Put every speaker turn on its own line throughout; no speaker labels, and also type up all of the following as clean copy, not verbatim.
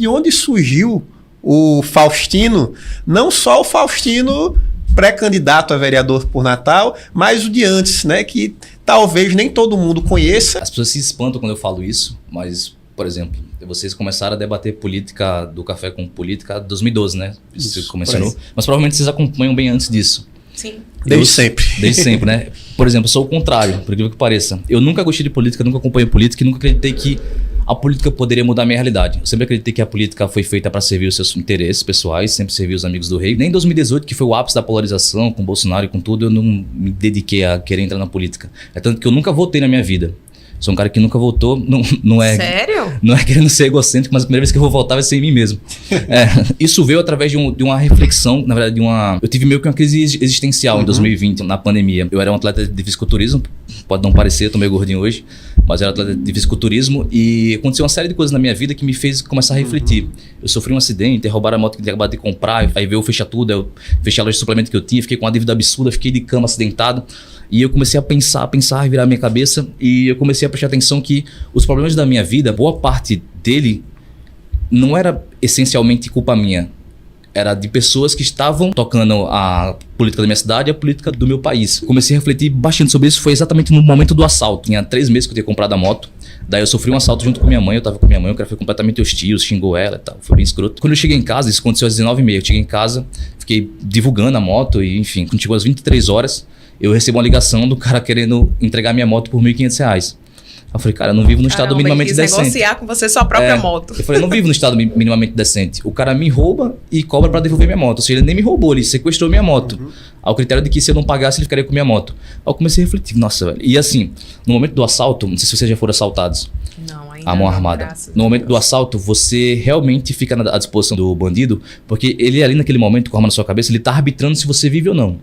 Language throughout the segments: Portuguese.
De onde surgiu o Faustino, não só o Faustino pré-candidato a vereador por Natal, mas o de antes, né? Que talvez nem todo mundo conheça.
As pessoas se espantam quando eu falo isso, mas, por exemplo, vocês começaram a debater política do Café com Política em 2012, né? Isso você mencionou. Mas provavelmente vocês acompanham bem antes disso.
Sim.
Desde sempre.
Desde sempre, né? Por exemplo, eu sou o contrário, por incrível que pareça. Eu nunca gostei de política, nunca acompanhei política e nunca acreditei que a política poderia mudar a minha realidade. Eu sempre acreditei que a política foi feita para servir os seus interesses pessoais, sempre servir os amigos do rei. Nem em 2018, que foi o ápice da polarização com Bolsonaro e com tudo, eu não me dediquei a querer entrar na política. É tanto que eu nunca votei na minha vida. Sou um cara que nunca votou, não é...
Sério?
Não é querendo ser egocêntrico, mas a primeira vez que eu vou votar vai ser em mim mesmo. Isso veio através de uma reflexão, na verdade, eu tive meio que uma crise existencial em 2020, na pandemia. Eu era um atleta de fisiculturismo, pode não parecer, eu tô meio gordinho hoje, mas eu era atleta de fisiculturismo e aconteceu uma série de coisas na minha vida que me fez começar a refletir. Eu sofri um acidente, roubaram a moto que eu tinha acabado de comprar, aí veio fechar tudo, eu fechei a loja de suplemento que eu tinha, fiquei com uma dívida absurda, fiquei de cama acidentado. E eu comecei a pensar, virar minha cabeça e eu comecei a prestar atenção que os problemas da minha vida, boa parte dele não era essencialmente culpa minha. Era de pessoas que estavam tocando a política da minha cidade e a política do meu país. Comecei a refletir bastante sobre isso, foi exatamente no momento do assalto. Tinha 3 meses que eu tinha comprado a moto. Daí eu sofri um assalto junto com minha mãe, eu tava com minha mãe, o cara foi completamente hostil, xingou ela e tal, foi bem escroto. Quando eu cheguei em casa, isso aconteceu às 19h30, eu cheguei em casa, fiquei divulgando a moto e enfim, quando chegou às 23 horas, eu recebo uma ligação do cara querendo entregar minha moto por R$1.500. Eu falei, cara, eu não vivo no estado minimamente decente.
Negociar com você sua própria moto.
Eu falei, eu não vivo no estado minimamente decente. O cara me rouba e cobra pra devolver minha moto. Ou seja, ele nem me roubou, ele sequestrou minha moto. Ao critério de que se eu não pagasse, ele ficaria com minha moto. Aí eu comecei a refletir, nossa, velho. E assim, no momento do assalto, não sei se vocês já foram assaltados.
Não, ainda
a mão armada. No momento do assalto, você realmente fica à disposição do bandido, porque ele ali naquele momento, com a arma na sua cabeça, ele tá arbitrando se você vive ou não.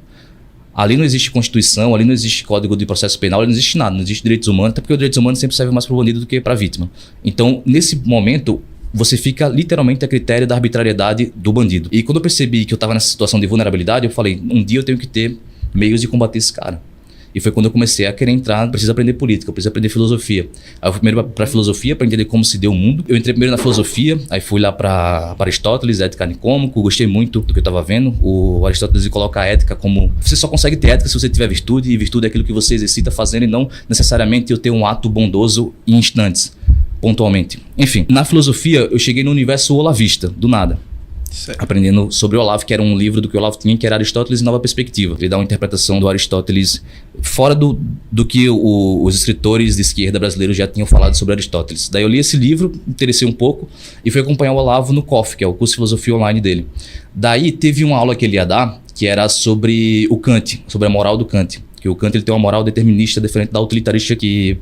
Ali não existe Constituição, ali não existe Código de Processo Penal, ali não existe nada, não existe direitos humanos, até porque os direitos humanos sempre servem mais para o bandido do que para a vítima. Então, nesse momento, você fica literalmente a critério da arbitrariedade do bandido. E quando eu percebi que eu estava nessa situação de vulnerabilidade, eu falei, um dia eu tenho que ter meios de combater esse cara. E foi quando eu comecei a querer entrar, preciso aprender política, preciso aprender filosofia. Aí eu fui primeiro para filosofia, para entender como se deu o mundo. Eu entrei primeiro na filosofia, aí fui lá para Aristóteles, ética nicômaco, gostei muito do que eu estava vendo. O Aristóteles coloca a ética como... Você só consegue ter ética se você tiver virtude, e virtude é aquilo que você exercita fazendo e não necessariamente eu ter um ato bondoso em instantes, pontualmente. Enfim, na filosofia eu cheguei no universo olavista, do nada. Certo. Aprendendo sobre Olavo, que era um livro do que Olavo tinha, que era Aristóteles em Nova Perspectiva. Ele dá uma interpretação do Aristóteles fora do que os escritores de esquerda brasileiros já tinham falado sobre Aristóteles. Daí eu li esse livro, me interessei um pouco e fui acompanhar o Olavo no COF, que é o curso de filosofia online dele. Daí teve uma aula que ele ia dar, que era sobre o Kant, sobre a moral do Kant. Que o Kant ele tem uma moral determinista diferente da utilitarista que...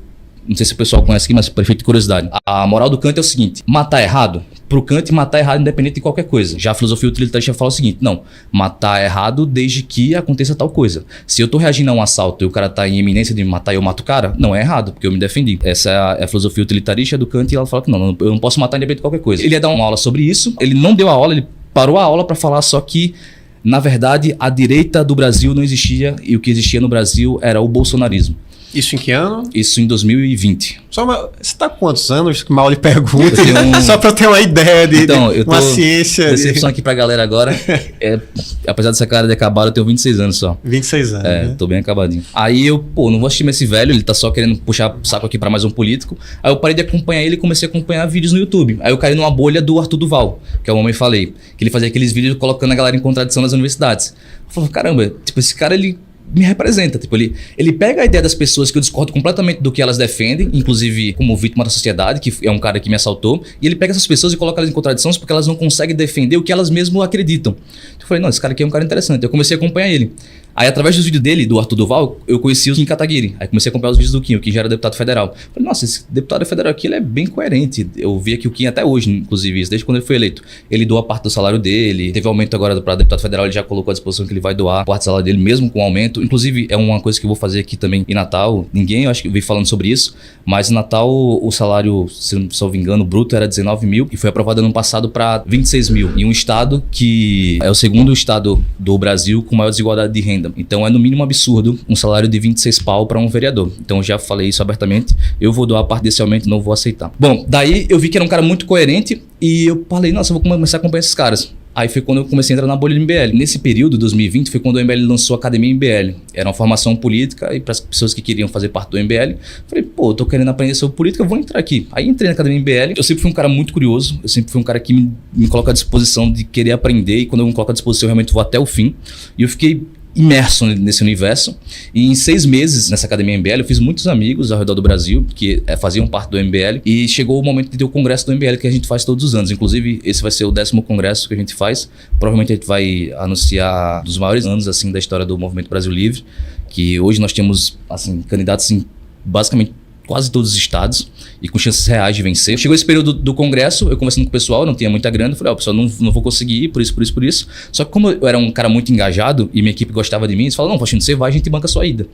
Não sei se o pessoal conhece aqui, mas por efeito de curiosidade. A moral do Kant é o seguinte: matar é errado? Pro Kant, matar é errado independente de qualquer coisa. Já a filosofia utilitarista fala o seguinte: não, matar é errado desde que aconteça tal coisa. Se eu tô reagindo a um assalto e o cara tá em iminência de me matar e eu mato o cara, não é errado, porque eu me defendi. Essa é a filosofia utilitarista do Kant e ela fala que não, eu não posso matar independente de qualquer coisa. Ele ia dar uma aula sobre isso, ele não deu a aula, ele parou a aula para falar só que, na verdade, a direita do Brasil não existia e o que existia no Brasil era o bolsonarismo.
Isso em que ano?
Isso em 2020.
Você tá com quantos anos? Que mal lhe pergunta.
Um...
Só pra eu ter uma ideia de uma ciência.
Decepção aqui pra galera agora. Apesar dessa cara de acabado, eu tenho 26 anos só.
26 anos.
Né? Tô bem acabadinho. Aí eu, não vou assistir mais esse velho, ele tá só querendo puxar saco aqui pra mais um político. Aí eu parei de acompanhar ele e comecei a acompanhar vídeos no YouTube. Aí eu caí numa bolha do Arthur Duval, que é o Mamãe Falei. Que ele fazia aqueles vídeos colocando a galera em contradição nas universidades. Eu falei, caramba, esse cara, ele me representa, ele pega a ideia das pessoas que eu discordo completamente do que elas defendem, inclusive como vítima da sociedade, que é um cara que me assaltou, e ele pega essas pessoas e coloca elas em contradições porque elas não conseguem defender o que elas mesmas acreditam. Eu falei, não, esse cara aqui é um cara interessante. Eu comecei a acompanhar ele. Aí, através dos vídeos dele, do Arthur Duval, eu conheci o Kim Kataguiri. Aí comecei a acompanhar os vídeos do Kim, o Kim já era deputado federal. Falei, nossa, esse deputado federal aqui, ele é bem coerente. Eu vi aqui o Kim até hoje, inclusive, isso, desde quando ele foi eleito. Ele doa parte do salário dele, teve aumento agora para deputado federal, ele já colocou à disposição que ele vai doar parte do salário dele, mesmo com aumento. Inclusive, é uma coisa que eu vou fazer aqui também em Natal. Ninguém, eu acho que veio falando sobre isso, mas em Natal o salário, se não me engano, bruto era 19 mil e foi aprovado ano passado para 26 mil. Em um estado que é o segundo estado do Brasil com maior desigualdade de renda. renda. Então é no mínimo absurdo um salário de 26 pau para um vereador. Então eu já falei isso abertamente, eu vou doar parte desse aumento, não vou aceitar. Bom, daí eu vi que era um cara muito coerente e eu falei, nossa, eu vou começar a acompanhar esses caras. Aí foi quando eu comecei a entrar na bolha do MBL. Nesse período, 2020, foi quando o MBL lançou a Academia MBL. Era uma formação política e para as pessoas que queriam fazer parte do MBL, falei, pô, eu tô querendo aprender sobre política, eu vou entrar aqui. Aí entrei na Academia MBL. Eu sempre fui um cara muito curioso, eu sempre fui um cara que me coloca à disposição de querer aprender e quando eu me coloco à disposição, eu realmente vou até o fim. E eu fiquei imerso nesse universo e em 6 meses nessa Academia MBL eu fiz muitos amigos ao redor do Brasil que faziam parte do MBL e chegou o momento de ter o congresso do MBL que a gente faz todos os anos, inclusive esse vai ser o 10º congresso que a gente faz, provavelmente a gente vai anunciar dos maiores anos assim da história do Movimento Brasil Livre, que hoje nós temos assim candidatos em basicamente quase todos os estados e com chances reais de vencer. Chegou esse período do congresso, eu conversando com o pessoal, não tinha muita grana, eu falei, pessoal, não vou conseguir ir, por isso. Só que como eu era um cara muito engajado e minha equipe gostava de mim, eles falaram, não, Faustino, você vai, a gente banca a sua ida.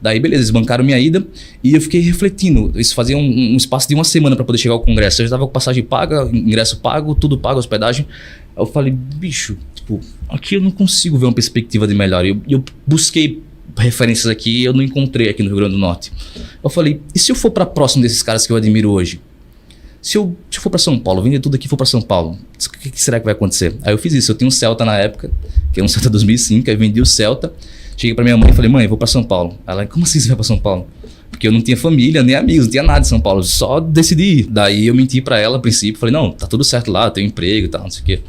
Daí, beleza, eles bancaram minha ida e eu fiquei refletindo. Isso fazia um espaço de uma semana para poder chegar ao congresso. Eu já estava com passagem paga, ingresso pago, tudo pago, hospedagem. Eu falei, bicho, tipo, aqui eu não consigo ver uma perspectiva de melhora. Eu busquei referências aqui, eu não encontrei aqui no Rio Grande do Norte. Eu falei, e se eu for para próximo desses caras que eu admiro hoje? Se eu for para São Paulo, vender tudo aqui e for para São Paulo, o que será que vai acontecer? Aí eu fiz isso, eu tinha um Celta na época, que é um Celta 2005, aí vendi o Celta, cheguei para minha mãe e falei, mãe, eu vou para São Paulo. Ela, como assim você vai para São Paulo? Porque eu não tinha família, nem amigos, não tinha nada em São Paulo, só decidi ir. Daí eu menti para ela a princípio, falei, não, tá tudo certo lá, eu tenho emprego e tal, não sei o quê.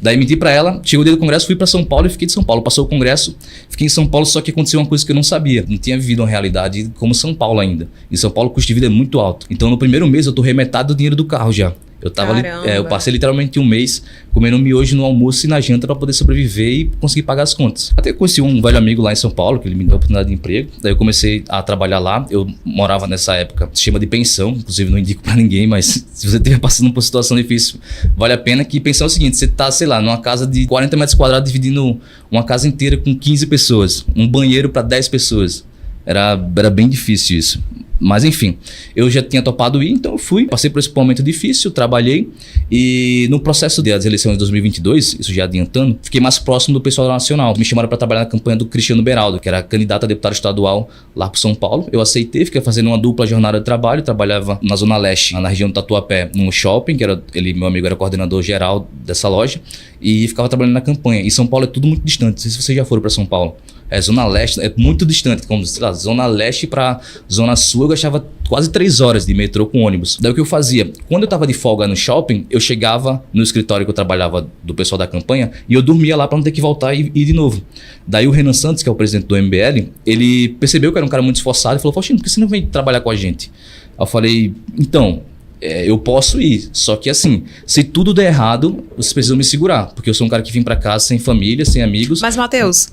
Daí menti pra ela, chegou o dia do congresso, fui pra São Paulo e fiquei de São Paulo. Passou o congresso, fiquei em São Paulo, só que aconteceu uma coisa que eu não sabia. Não tinha vivido uma realidade como São Paulo ainda. Em São Paulo o custo de vida é muito alto. Então no primeiro mês eu torrei metade do dinheiro do carro já. Eu tava eu passei literalmente um mês comendo miojo no almoço e na janta para poder sobreviver e conseguir pagar as contas. Até conheci um velho amigo lá em São Paulo, que ele me deu a oportunidade de emprego. Daí eu comecei a trabalhar lá. Eu morava nessa época, sistema de pensão, inclusive não indico para ninguém, mas se você estiver passando por uma situação difícil, vale a pena. Que pensão é o seguinte, você tá, sei lá, numa casa de 40 metros quadrados dividindo uma casa inteira com 15 pessoas, um banheiro para 10 pessoas. Era bem difícil isso. Mas enfim, eu já tinha topado ir, então eu fui, passei por esse momento difícil, trabalhei e no processo das eleições de 2022, isso já adiantando, fiquei mais próximo do pessoal nacional. Me chamaram para trabalhar na campanha do Cristiano Beraldo, que era candidato a deputado estadual lá para São Paulo. Eu aceitei, fiquei fazendo uma dupla jornada de trabalho, trabalhava na Zona Leste, na região do Tatuapé, num shopping, que era meu amigo era coordenador geral dessa loja, e ficava trabalhando na campanha. E São Paulo é tudo muito distante, não sei se vocês já foram para São Paulo. Zona Leste é muito distante, como sei lá, Zona Leste para Zona Sul eu gastava quase 3 horas de metrô com ônibus. Daí o que eu fazia? Quando eu tava de folga no shopping, eu chegava no escritório que eu trabalhava do pessoal da campanha e eu dormia lá para não ter que voltar e ir de novo. Daí o Renan Santos, que é o presidente do MBL, ele percebeu que eu era um cara muito esforçado e falou, Faustino, por que você não vem trabalhar com a gente? Aí eu falei, então, eu posso ir, só que assim, se tudo der errado, vocês precisam me segurar, porque eu sou um cara que vim para casa sem família, sem amigos.
Mas, Matheus,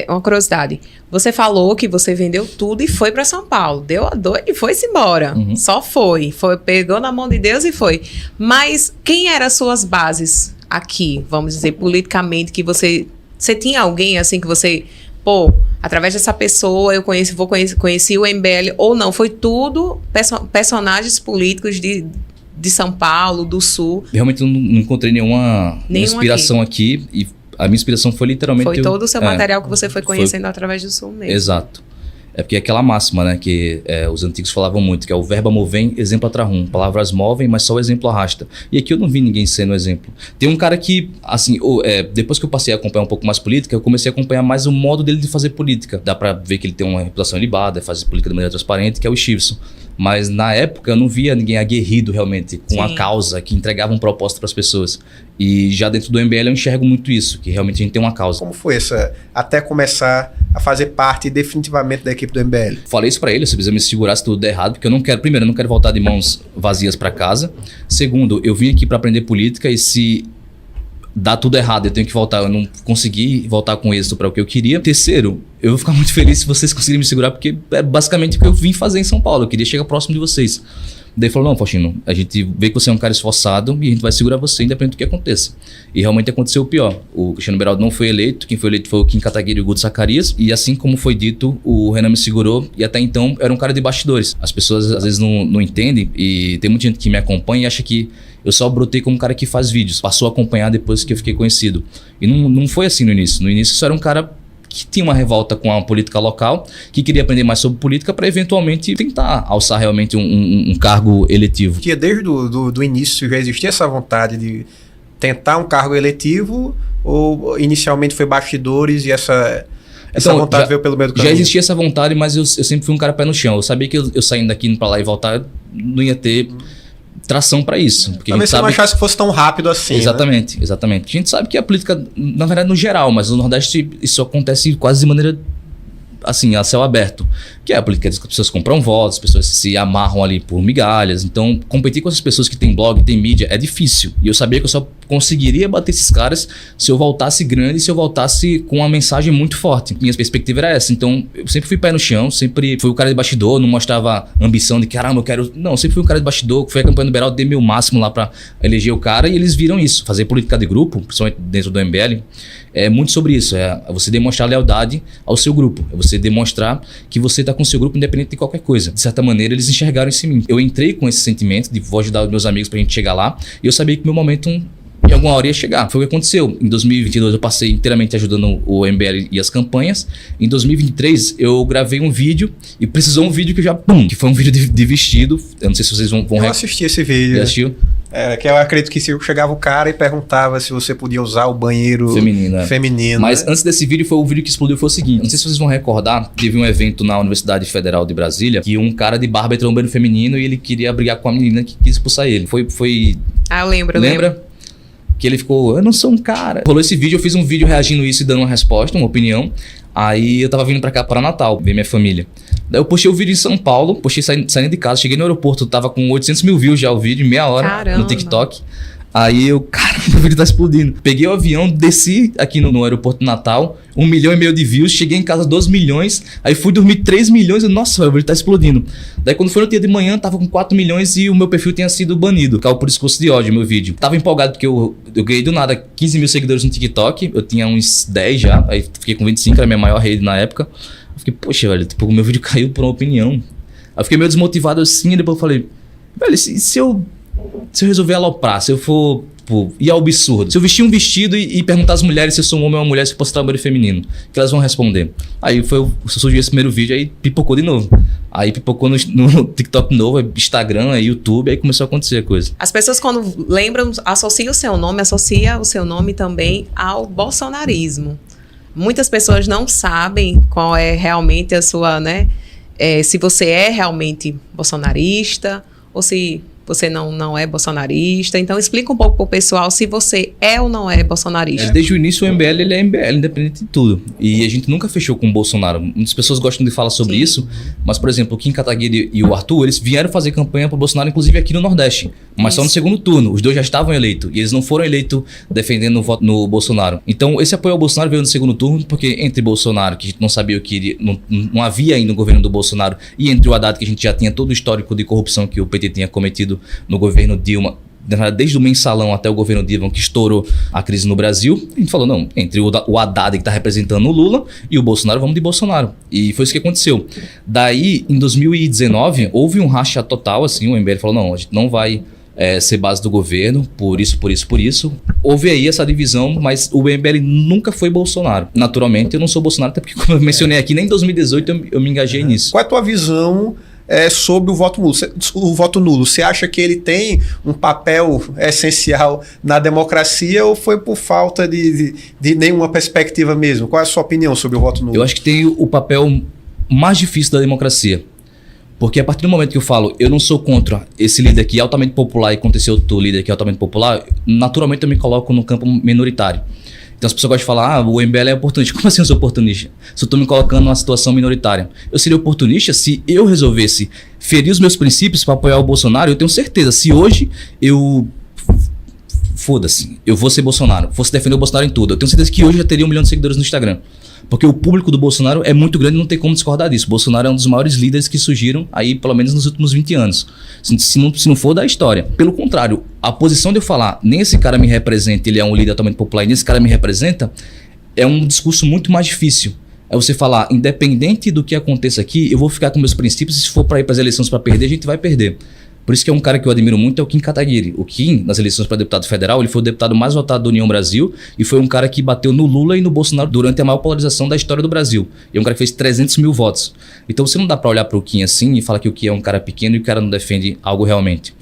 uma curiosidade. Você falou que você vendeu tudo e foi para São Paulo. Deu a dor e foi-se embora.
Uhum.
Só foi. Pegou na mão de Deus e foi. Mas quem eram as suas bases aqui, vamos dizer, politicamente, que você tinha alguém assim que você, através dessa pessoa eu conheci o MBL ou não? Foi tudo personagens políticos de São Paulo, do Sul.
Realmente eu não encontrei nenhuma inspiração aqui e a minha inspiração foi literalmente...
Foi todo o seu material que você foi conhecendo através do Sul mesmo.
Exato. É porque é aquela máxima, né, que os antigos falavam muito, que é o verbo movem, exemplo attrahum. Palavras movem, mas só o exemplo arrasta. E aqui eu não vi ninguém sendo exemplo. Tem um cara que, assim, depois que eu passei a acompanhar um pouco mais política, eu comecei a acompanhar mais o modo dele de fazer política. Dá pra ver que ele tem uma reputação ilibada, faz política de maneira transparente, que é o Chiverson. Mas na época eu não via ninguém aguerrido realmente com a causa, que entregava um propósito para as pessoas. E já dentro do MBL eu enxergo muito isso, que realmente a gente tem uma causa.
Como foi até começar a fazer parte definitivamente da equipe do MBL?
Falei isso para ele, se precisa me segurar se tudo der errado, porque eu não quero, primeiro, eu não quero voltar de mãos vazias para casa. Segundo, eu vim aqui para aprender política e se dá tudo errado, eu tenho que voltar, eu não consegui voltar com êxito para o que eu queria. Terceiro, eu vou ficar muito feliz se vocês conseguirem me segurar, porque é basicamente o que eu vim fazer em São Paulo, eu queria chegar próximo de vocês. Daí falou, não, Faustino, a gente vê que você é um cara esforçado e a gente vai segurar você independente do que aconteça. E realmente aconteceu o pior. O Cristiano Beraldo não foi eleito, quem foi eleito foi o Kim Kataguiri e o Guto Zacarias, e assim como foi dito, o Renan me segurou e até então era um cara de bastidores. As pessoas às vezes não entendem e tem muita gente que me acompanha e acha que eu só brotei como um cara que faz vídeos. Passou a acompanhar depois que eu fiquei conhecido. E não foi assim no início. No início eu só era um cara que tinha uma revolta com a política local, que queria aprender mais sobre política para eventualmente tentar alçar realmente um cargo eletivo.
Que desde do início já existia essa vontade de tentar um cargo eletivo, ou inicialmente foi bastidores e essa vontade veio pelo meio do caminho?
Já existia essa vontade, mas eu sempre fui um cara pé no chão. Eu sabia que eu saindo daqui para lá e voltar não ia ter tração para isso. Porque
talvez você não achasse que fosse tão rápido assim.
Exatamente,
né?
Exatamente. A gente sabe que a política, na verdade, no geral, mas no Nordeste isso acontece quase de maneira assim, a céu aberto. Que é a política, as pessoas compram votos, as pessoas se amarram ali por migalhas. Então, competir com essas pessoas que têm blog, têm mídia, é difícil. E eu sabia que eu só conseguiria bater esses caras se eu voltasse grande, se eu voltasse com uma mensagem muito forte. Minha perspectiva era essa. Então, eu sempre fui pé no chão, sempre fui o cara de bastidor, não mostrava ambição de caramba, eu quero... Não, sempre fui um cara de bastidor, fui a campanha do Beraldo, dei meu máximo lá pra eleger o cara e eles viram isso. Fazer política de grupo, principalmente dentro do MBL, é muito sobre isso. É você demonstrar lealdade ao seu grupo. É você demonstrar que você tá com o seu grupo independente de qualquer coisa. De certa maneira, eles enxergaram isso em mim. Eu entrei com esse sentimento de vou ajudar os meus amigos pra gente chegar lá e eu sabia que meu momento em alguma hora ia chegar. Foi o que aconteceu. Em 2022 eu passei inteiramente ajudando o MBL e as campanhas. Em 2023 eu gravei um vídeo e precisou um vídeo que já... que foi um vídeo de vestido. Eu não sei se vocês vão...
Eu assisti esse vídeo.
Já assistiu?
Que eu acredito que se chegava o cara e perguntava se você podia usar o banheiro feminino.
Mas antes desse vídeo, foi o vídeo que explodiu, foi o seguinte. Não sei se vocês vão recordar, teve um evento na Universidade Federal de Brasília que um cara de barba entrou no banheiro feminino e ele queria brigar com a menina que quis expulsar ele. Foi...
Ah, eu lembro.
Lembra? Que ele ficou, eu não sou um cara. Rolou esse vídeo, eu fiz um vídeo reagindo isso e dando uma resposta, uma opinião. Aí eu tava vindo pra cá, para Natal, ver minha família. Daí eu postei o vídeo em São Paulo, postei saindo de casa, cheguei no aeroporto, tava com 800 mil views já o vídeo, em meia hora.
Caramba.
No TikTok. Aí eu, cara, o vídeo tá explodindo. Peguei o avião, desci aqui no aeroporto de Natal, 1,5 milhão de views, cheguei em casa 12 milhões, aí fui dormir 3 milhões e, nossa, o vídeo tá explodindo. Daí quando foi no dia de manhã, tava com 4 milhões e o meu perfil tinha sido banido. Caiu por discurso de ódio, meu vídeo. Tava empolgado porque eu ganhei do nada 15 mil seguidores no TikTok, eu tinha uns 10 já, aí fiquei com 25, era a minha maior rede na época. Eu fiquei, poxa, velho, tipo, o meu vídeo caiu por uma opinião. Aí eu fiquei meio desmotivado assim, e depois eu falei, velho, se eu resolver aloprar, se eu for... E é absurdo. Se eu vestir um vestido e perguntar às mulheres se eu sou um homem ou uma mulher, se eu posso trabalhar feminino, que elas vão responder. Aí surgiu esse primeiro vídeo, aí pipocou de novo. Aí pipocou no TikTok novo, Instagram, aí YouTube, aí começou a acontecer a coisa.
As pessoas quando lembram, associam o seu nome também ao bolsonarismo. Muitas pessoas não sabem qual é realmente a sua, né? Se você é realmente bolsonarista ou se você não é bolsonarista. Então, explica um pouco pro pessoal se você é ou não é bolsonarista.
Desde o início, o MBL ele é MBL, independente de tudo. E a gente nunca fechou com o Bolsonaro. Muitas pessoas gostam de falar sobre isso, mas, por exemplo, o Kim Kataguiri e o Arthur, eles vieram fazer campanha pro Bolsonaro, inclusive aqui no Nordeste, mas só no segundo turno. Os dois já estavam eleitos, e eles não foram eleitos defendendo o voto no Bolsonaro. Então, esse apoio ao Bolsonaro veio no segundo turno, porque entre Bolsonaro, que a gente não sabia o que iria, não havia ainda no governo do Bolsonaro, e entre o Haddad, que a gente já tinha todo o histórico de corrupção que o PT tinha cometido no governo Dilma, desde o mensalão até o governo Dilma, que estourou a crise no Brasil, a gente falou, não, entre o Haddad, que está representando o Lula, e o Bolsonaro, vamos de Bolsonaro. E foi isso que aconteceu. Daí, em 2019, houve um racha total, assim, o MBL falou, não, a gente não vai ser base do governo, por isso. Houve aí essa divisão, mas o MBL nunca foi Bolsonaro. Naturalmente, eu não sou Bolsonaro, até porque, como eu mencionei aqui, nem em 2018 eu me engajei nisso.
Qual é a tua visão sobre o voto nulo? O voto nulo, você acha que ele tem um papel essencial na democracia ou foi por falta de nenhuma perspectiva mesmo? Qual é a sua opinião sobre o voto nulo?
Eu acho que tem o papel mais difícil da democracia. Porque a partir do momento que eu falo, eu não sou contra esse líder que é altamente popular e contra esse outro líder que é altamente popular, naturalmente eu me coloco no campo minoritário. Então as pessoas gostam de falar, o MBL é oportunista. Como assim eu sou oportunista? Se eu estou me colocando numa situação minoritária. Eu seria oportunista se eu resolvesse ferir os meus princípios para apoiar o Bolsonaro. Eu tenho certeza, se hoje foda-se, eu vou ser Bolsonaro, fosse defender o Bolsonaro em tudo, eu tenho certeza que hoje já teria 1 milhão de seguidores no Instagram. Porque o público do Bolsonaro é muito grande e não tem como discordar disso. O Bolsonaro é um dos maiores líderes que surgiram aí, pelo menos nos últimos 20 anos. Se não for da história. Pelo contrário, a posição de eu falar, nem esse cara me representa, ele é um líder altamente popular, e nem esse cara me representa, é um discurso muito mais difícil. É você falar, independente do que aconteça aqui, eu vou ficar com meus princípios, e se for para ir para as eleições para perder, a gente vai perder. Por isso que é um cara que eu admiro muito, é o Kim Kataguiri. O Kim, nas eleições para deputado federal, ele foi o deputado mais votado da União Brasil e foi um cara que bateu no Lula e no Bolsonaro durante a maior polarização da história do Brasil. E é um cara que fez 300 mil votos. Então você não dá para olhar para o Kim assim e falar que o Kim é um cara pequeno e o cara não defende algo realmente.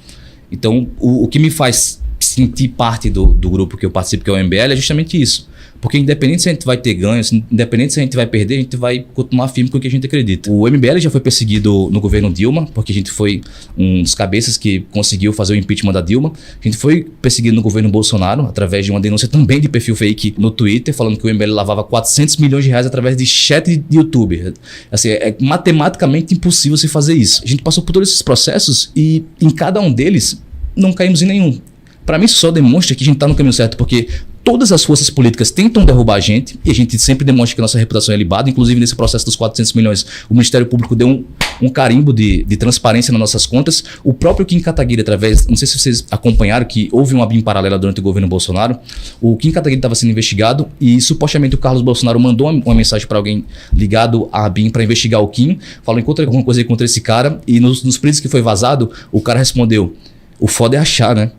Então o que me faz sentir parte do grupo que eu participo, que é o MBL, é justamente isso. Porque independente se a gente vai ter ganhos, independente se a gente vai perder, a gente vai continuar firme com o que a gente acredita. O MBL já foi perseguido no governo Dilma, porque a gente foi um dos cabeças que conseguiu fazer o impeachment da Dilma. A gente foi perseguido no governo Bolsonaro, através de uma denúncia também de perfil fake no Twitter, falando que o MBL lavava 400 milhões de reais através de chat de YouTube. Assim, é matematicamente impossível se fazer isso. A gente passou por todos esses processos e em cada um deles não caímos em nenhum. Para mim isso só demonstra que a gente está no caminho certo, porque todas as forças políticas tentam derrubar a gente e a gente sempre demonstra que a nossa reputação é libada. Inclusive nesse processo dos 400 milhões, o Ministério Público deu um carimbo de transparência nas nossas contas. O próprio Kim Kataguiri, através, não sei se vocês acompanharam que houve uma ABIN paralela durante o governo Bolsonaro, o Kim Kataguiri estava sendo investigado e supostamente o Carlos Bolsonaro mandou uma mensagem para alguém ligado à ABIN para investigar o Kim, falou, encontra alguma coisa aí contra esse cara, e nos prints que foi vazado, o cara respondeu, o foda é achar, né?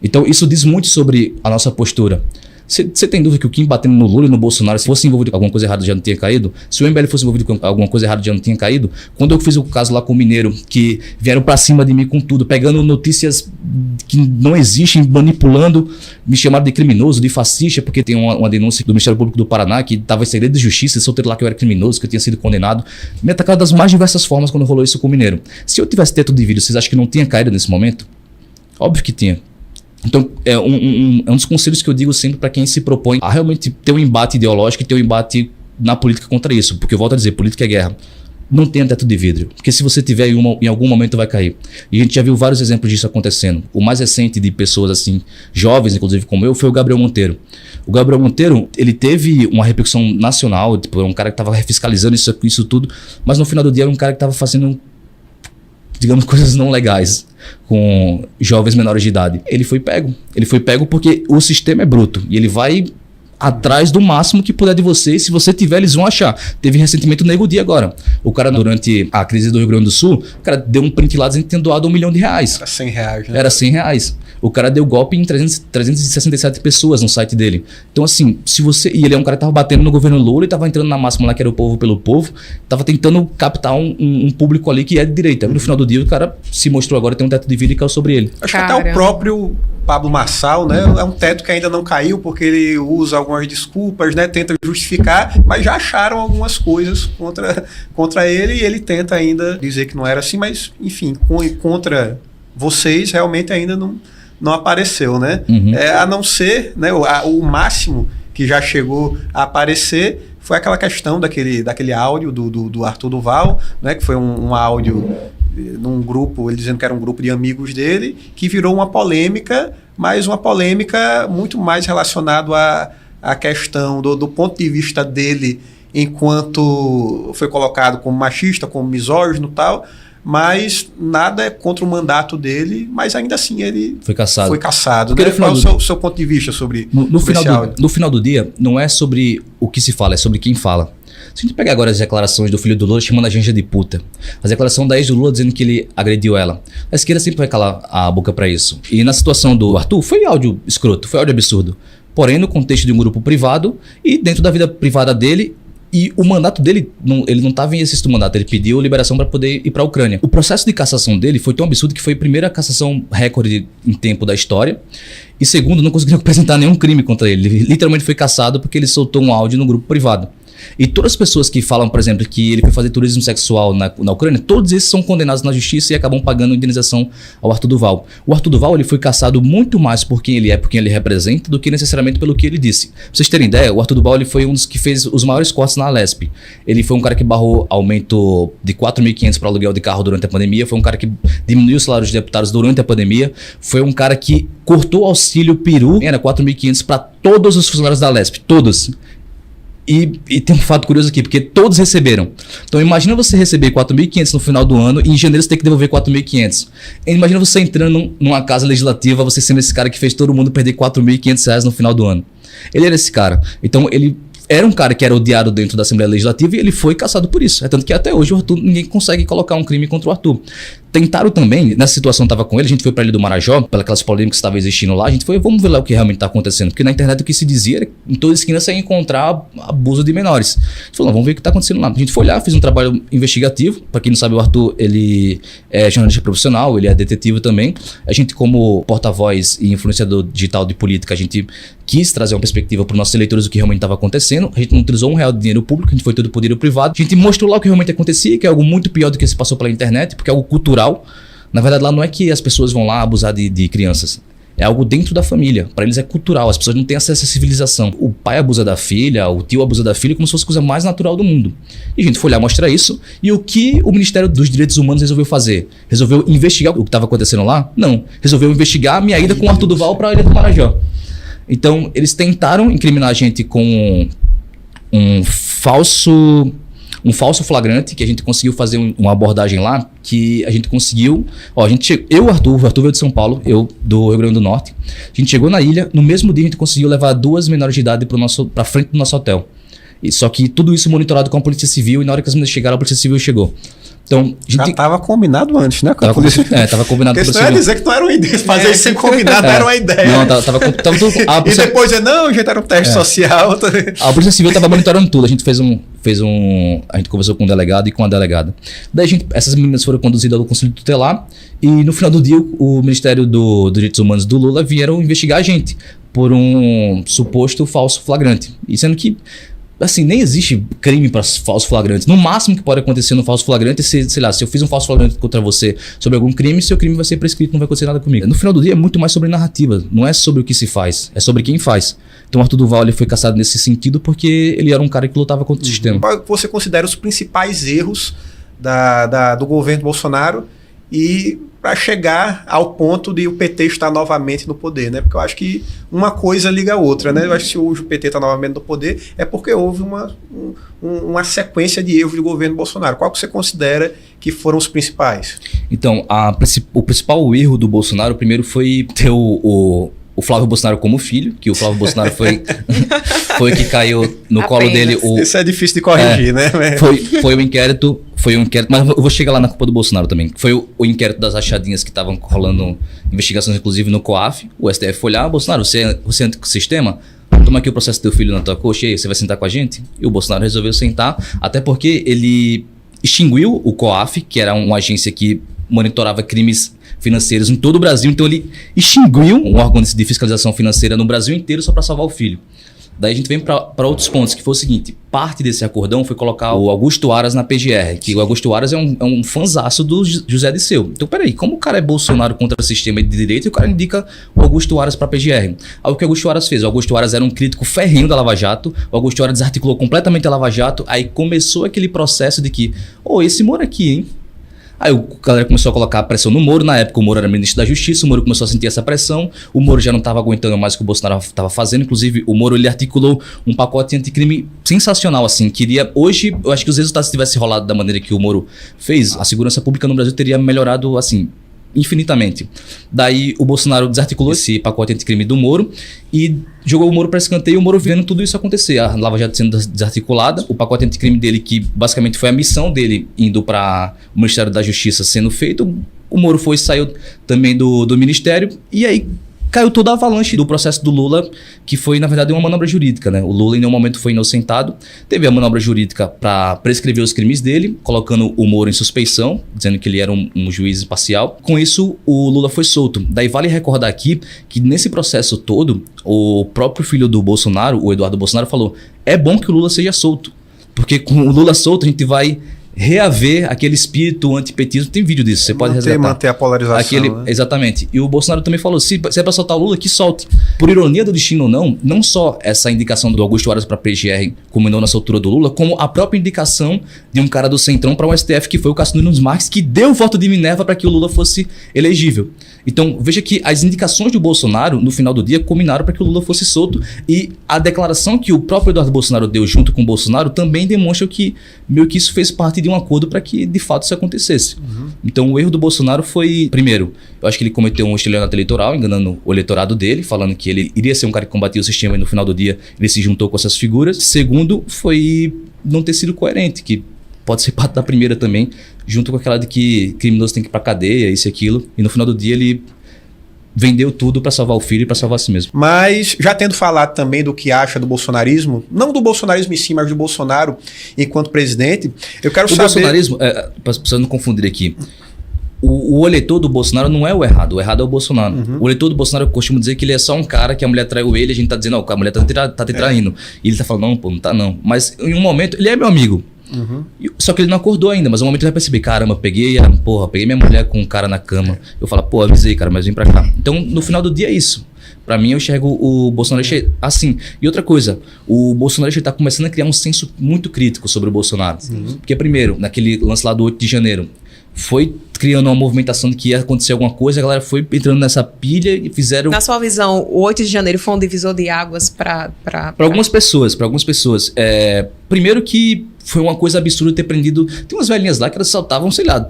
Então isso diz muito sobre a nossa postura. Você tem dúvida que o Kim batendo no Lula e no Bolsonaro, se fosse envolvido com alguma coisa errada, já não tinha caído? Se o MBL fosse envolvido com alguma coisa errada, já não tinha caído? Quando eu fiz o caso lá com o Mineiro, que vieram pra cima de mim com tudo, pegando notícias que não existem, manipulando, me chamaram de criminoso, de fascista, porque tem uma denúncia do Ministério Público do Paraná que estava em segredo de justiça, solteiro lá que eu era criminoso, que eu tinha sido condenado. Me atacaram das mais diversas formas quando rolou isso com o Mineiro. Se eu tivesse teto de vídeo, vocês acham que não tinha caído nesse momento? Óbvio que tinha. Então, é um dos conselhos que eu digo sempre para quem se propõe a realmente ter um embate ideológico e ter um embate na política contra isso. Porque eu volto a dizer, política é guerra. Não tenha teto de vidro. Porque se você tiver em algum momento vai cair. E a gente já viu vários exemplos disso acontecendo. O mais recente de pessoas assim, jovens, inclusive como eu, foi o Gabriel Monteiro. O Gabriel Monteiro, ele teve uma repercussão nacional, tipo, era um cara que estava fiscalizando isso tudo, mas no final do dia era um cara que estava fazendo, digamos, coisas não legais com jovens menores de idade. Ele foi pego porque o sistema é bruto e ele vai atrás do máximo que puder de você, e se você tiver, eles vão achar. Teve recentemente o Nego Di agora. O cara, durante a crise do Rio Grande do Sul, o cara deu um print lá dizendo que tinha doado R$1 milhão.
Era R$100, né?
Era R$100. O cara deu golpe em 367 pessoas no site dele. Então, assim, se você... E ele é um cara que tava batendo no governo Lula e tava entrando na máxima lá que era o povo pelo povo, tava tentando captar um público ali que é de direita. No final do dia, o cara se mostrou agora, tem um teto de vidro e caiu sobre ele.
Acho que até o próprio Pablo Marçal, né? É um teto que ainda não caiu porque ele usa algumas desculpas, né? Tenta justificar, mas já acharam algumas coisas contra ele e ele tenta ainda dizer que não era assim, mas enfim, contra vocês realmente ainda não apareceu, né? Uhum. A não ser, né? O máximo que já chegou a aparecer foi aquela questão daquele áudio do Arthur Duval, né? Que foi um áudio num grupo, ele dizendo que era um grupo de amigos dele, que virou uma polêmica, mas uma polêmica muito mais relacionada à questão do ponto de vista dele, enquanto foi colocado como machista, como misógino e tal, mas nada contra o mandato dele, mas ainda assim ele foi cassado. Né? Qual é o seu ponto de vista sobre esse áudio?
No final do dia, não é sobre o que se fala, é sobre quem fala. Se a gente pegar agora as declarações do filho do Lula chamando a gente de puta, a declaração da ex do Lula dizendo que ele agrediu ela, a esquerda sempre vai calar a boca pra isso. E na situação do Arthur, foi áudio escroto, foi áudio absurdo. Porém, no contexto de um grupo privado e dentro da vida privada dele, e o mandato dele, ele não estava em exercício do mandato, ele pediu liberação para poder ir para a Ucrânia. O processo de cassação dele foi tão absurdo que foi a primeira cassação recorde em tempo da história. E segundo, não conseguiram apresentar nenhum crime contra ele. Ele literalmente foi cassado porque ele soltou um áudio no grupo privado. E todas as pessoas que falam, por exemplo, que ele foi fazer turismo sexual na Ucrânia, todos esses são condenados na justiça e acabam pagando indenização ao Arthur Duval. O Arthur Duval ele foi cassado muito mais por quem ele é, por quem ele representa, do que necessariamente pelo que ele disse. Pra vocês terem ideia, o Arthur Duval ele foi um dos que fez os maiores cortes na Alesp. Ele foi um cara que barrou aumento de 4.500 para aluguel de carro durante a pandemia, foi um cara que diminuiu o salário dos deputados durante a pandemia, foi um cara que cortou o auxílio peru, era 4.500 para todos os funcionários da Alesp, todos. E tem um fato curioso aqui, porque todos receberam. Então imagina você receber 4.500 no final do ano e em janeiro você tem que devolver 4.500. Imagina você entrando numa casa legislativa, você sendo esse cara que fez todo mundo perder 4.500 reais no final do ano. Ele era esse cara. Então ele era um cara que era odiado dentro da Assembleia Legislativa e ele foi cassado por isso. É tanto que até hoje o Arthur, ninguém consegue colocar um crime contra o Arthur. tentaram também, nessa situação estava com ele, a gente foi para Ilha do Marajó, pelas polêmicas que estavam existindo lá, a gente foi, vamos ver lá o que realmente está acontecendo, porque na internet o que se dizia era que em toda esquina você ia encontrar abuso de menores. A gente falou, vamos ver o que está acontecendo lá. A gente foi lá, fez um trabalho investigativo, para quem não sabe, o Arthur, ele é jornalista profissional, ele é detetive também. A gente, como porta-voz e influenciador digital de política, a gente quis trazer uma perspectiva para os nossos eleitores do que realmente estava acontecendo. A gente não utilizou R$1 de dinheiro público, a gente foi todo por dinheiro privado. A gente mostrou lá o que realmente acontecia, que é algo muito pior do que se passou pela internet, porque é algo cultural. Na verdade, lá não é que as pessoas vão lá abusar de crianças. É algo dentro da família. Para eles é cultural. As pessoas não têm acesso à civilização. O pai abusa da filha, o tio abusa da filha, como se fosse a coisa mais natural do mundo. E a gente foi lá mostrar isso. E o que o Ministério dos Direitos Humanos resolveu fazer? Resolveu investigar o que estava acontecendo lá? Não. Resolveu investigar a minha ida com o Arthur Duval para a Ilha do Marajó. Então, eles tentaram incriminar a gente com um falso flagrante, que a gente conseguiu fazer uma abordagem lá, que a gente conseguiu... Ó, a gente o Arthur veio de São Paulo, eu do Rio Grande do Norte. A gente chegou na ilha, no mesmo dia a gente conseguiu levar 2 menores de idade para frente do nosso hotel. Só que tudo isso monitorado com a Polícia Civil, e na hora que as meninas chegaram, a Polícia Civil chegou. Então, a gente...
Já estava combinado antes, né?
Tava combinado.
Porque isso não ia dizer que não era uma ideia. Fazer isso sem combinado era uma ideia.
Não, tava tudo...
E depois dizer, não, já era um teste social.
A Polícia Civil estava monitorando tudo. A gente a gente conversou com um delegado e com a delegada. Daí essas meninas foram conduzidas ao Conselho Tutelar e no final do dia o Ministério dos Direitos Humanos do Lula vieram investigar a gente por um suposto falso flagrante. E sendo que assim, nem existe crime para falso flagrante. No máximo que pode acontecer no falso flagrante é, sei lá, se eu fiz um falso flagrante contra você sobre algum crime, seu crime vai ser prescrito, não vai acontecer nada comigo. No final do dia é muito mais sobre narrativa, não é sobre o que se faz, é sobre quem faz. Então o Arthur Duval ele foi caçado nesse sentido porque ele era um cara que lutava contra o sistema.
Qual você considera os principais erros do governo Bolsonaro e para chegar ao ponto de o PT estar novamente no poder, né? Porque eu acho que uma coisa liga a outra, né? Eu acho que se hoje o PT está novamente no poder é porque houve uma sequência de erros do governo Bolsonaro. Qual que você considera que foram os principais?
Então, o principal erro do Bolsonaro, primeiro, foi ter o Flávio Bolsonaro como filho, que o Flávio Bolsonaro foi que caiu no colo dele.
Isso é difícil de corrigir, né?
Foi um inquérito, mas eu vou chegar lá na culpa do Bolsonaro também. Foi o inquérito das rachadinhas que estavam rolando investigações, inclusive no COAF. O STF foi lá, Bolsonaro, você é antissistema? Toma aqui o processo do teu filho na tua coxa, e aí você vai sentar com a gente? E o Bolsonaro resolveu sentar, até porque ele extinguiu o COAF, que era uma agência que monitorava crimes financeiros em todo o Brasil. Então ele extinguiu um órgão de fiscalização financeira no Brasil inteiro só para salvar o filho. Daí a gente vem para outros pontos, que foi o seguinte: parte desse acordão foi colocar o Augusto Aras na PGR, que o Augusto Aras é um fanzaço do José Dirceu. Então peraí, como o cara é Bolsonaro contra o sistema de direito e o cara indica o Augusto Aras para PGR? Aí o que o Augusto Aras fez? O Augusto Aras era um crítico ferrenho da Lava Jato, o Augusto Aras desarticulou completamente a Lava Jato, aí começou aquele processo de que, esse Moro aqui, hein? Aí a galera começou a colocar pressão no Moro. Na época o Moro era ministro da Justiça, o Moro começou a sentir essa pressão, o Moro já não estava aguentando mais o que o Bolsonaro estava fazendo. Inclusive o Moro ele articulou um pacote anticrime sensacional, assim, hoje, eu acho que os resultados, se tivesse rolado da maneira que o Moro fez, a segurança pública no Brasil teria melhorado, assim, infinitamente. Daí o Bolsonaro desarticulou esse pacote anticrime do Moro e jogou o Moro para escanteio, e o Moro vendo tudo isso acontecer, a Lava Jato sendo desarticulada, o pacote anticrime dele, que basicamente foi a missão dele indo para o Ministério da Justiça sendo feito, o Moro saiu também do Ministério, e aí caiu toda a avalanche do processo do Lula, que foi, na verdade, uma manobra jurídica, né? O Lula, em nenhum momento, foi inocentado. Teve a manobra jurídica para prescrever os crimes dele, colocando o Moro em suspeição, dizendo que ele era um juiz imparcial. Com isso, o Lula foi solto. Daí vale recordar aqui que, nesse processo todo, o próprio filho do Bolsonaro, o Eduardo Bolsonaro, falou: é bom que o Lula seja solto, porque com o Lula solto a gente vai reaver aquele espírito antipetismo. Tem vídeo disso, você pode resgatar.
Manter a polarização. Né?
Exatamente. E o Bolsonaro também falou: se é para soltar o Lula, que solte. Por ironia do destino ou não só essa indicação do Augusto Aras para a PGR culminou na soltura do Lula, como a própria indicação de um cara do Centrão para o STF, que foi o Cássio Nunes Marques, que deu o voto de Minerva para que o Lula fosse elegível. Então, veja que as indicações do Bolsonaro, no final do dia, culminaram para que o Lula fosse solto, e a declaração que o próprio Eduardo Bolsonaro deu junto com o Bolsonaro também demonstra que meio que isso fez parte de um acordo para que, de fato, isso acontecesse. Uhum. Então, o erro do Bolsonaro foi, primeiro, eu acho que ele cometeu um estelionato eleitoral, enganando o eleitorado dele, falando que ele iria ser um cara que combatia o sistema, e no final do dia ele se juntou com essas figuras. Segundo, foi não ter sido coerente, que pode ser parte da primeira também, junto com aquela de que criminoso tem que ir pra cadeia, isso e aquilo. E no final do dia ele vendeu tudo para salvar o filho e para salvar a si mesmo.
Mas, já tendo falado também do que acha do bolsonarismo, não do bolsonarismo em si, mas do Bolsonaro enquanto presidente, eu quero saber...
O bolsonarismo, para não confundir aqui, o eleitor do Bolsonaro não é o errado é o Bolsonaro. O eleitor do Bolsonaro, eu costumo dizer que ele é só um cara que a mulher traiu ele, a gente tá dizendo, a mulher tá te traindo. E ele tá falando, não, pô, não tá não. Mas em um momento, ele é meu amigo. Só que ele não acordou ainda, mas no momento ele vai perceber, caramba, peguei minha mulher com um cara na cama. Eu falo, pô, avisei, cara, mas vem pra cá. Então, no final do dia é isso. Pra mim, eu enxergo o Bolsonaro assim. E outra coisa, o Bolsonaro tá começando a criar um senso muito crítico sobre o Bolsonaro. Porque, primeiro, naquele lance lá do 8 de janeiro, foi criando uma movimentação de que ia acontecer alguma coisa, a galera foi entrando nessa pilha e fizeram...
Na sua visão, o 8 de janeiro foi um divisor de águas para
algumas pessoas. Primeiro que foi uma coisa absurda ter prendido... Tem umas velhinhas lá que elas saltavam, sei lá,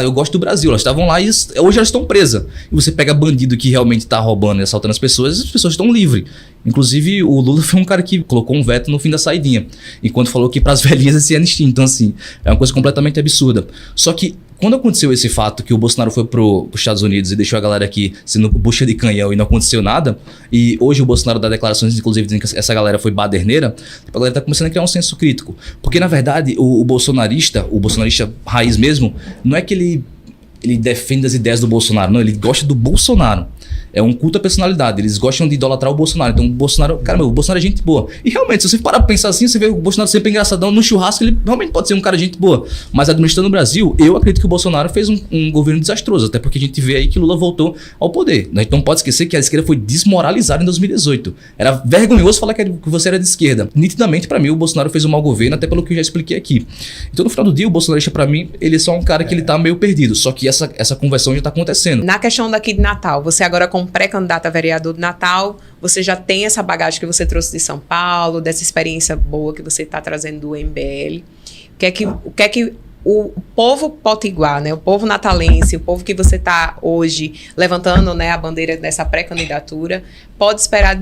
eu gosto do Brasil, elas estavam lá e hoje elas estão presas. E você pega bandido que realmente está roubando e assaltando as pessoas estão livres. Inclusive, o Lula foi um cara que colocou um veto no fim da saidinha, enquanto falou que para as velhinhas esse é anistia. Então, assim, é uma coisa completamente absurda. Só que, quando aconteceu esse fato que o Bolsonaro foi para os Estados Unidos e deixou a galera aqui sendo bucha de canhão e não aconteceu nada, e hoje o Bolsonaro dá declarações, inclusive, dizendo que essa galera foi baderneira, a galera está começando a criar um senso crítico. Porque, na verdade, o bolsonarista raiz mesmo, não é que ele defende as ideias do Bolsonaro, não, ele gosta do Bolsonaro. É um culto à personalidade, eles gostam de idolatrar o Bolsonaro. Então o Bolsonaro, caramba, o Bolsonaro é gente boa. E realmente, se você parar pra pensar assim, você vê o Bolsonaro sempre engraçadão no churrasco, ele realmente pode ser um cara de gente boa. Mas administrando o Brasil, eu acredito que o Bolsonaro fez um governo desastroso, até porque a gente vê aí que Lula voltou ao poder. Então não pode esquecer que a esquerda foi desmoralizada em 2018. Era vergonhoso falar que você era de esquerda. Nitidamente, pra mim, o Bolsonaro fez um mau governo, até pelo que eu já expliquei aqui. Então no final do dia, o bolsonarista, pra mim, ele é só um cara que ele tá meio perdido. Só que essa conversão já tá acontecendo.
Na questão daqui de Natal, você agora como pré-candidato a vereador de Natal, você já tem essa bagagem que você trouxe de São Paulo, dessa experiência boa que você está trazendo do MBL. O que é que o povo potiguar, né, o povo natalense, o povo que você está hoje levantando, né, a bandeira dessa pré-candidatura, pode esperar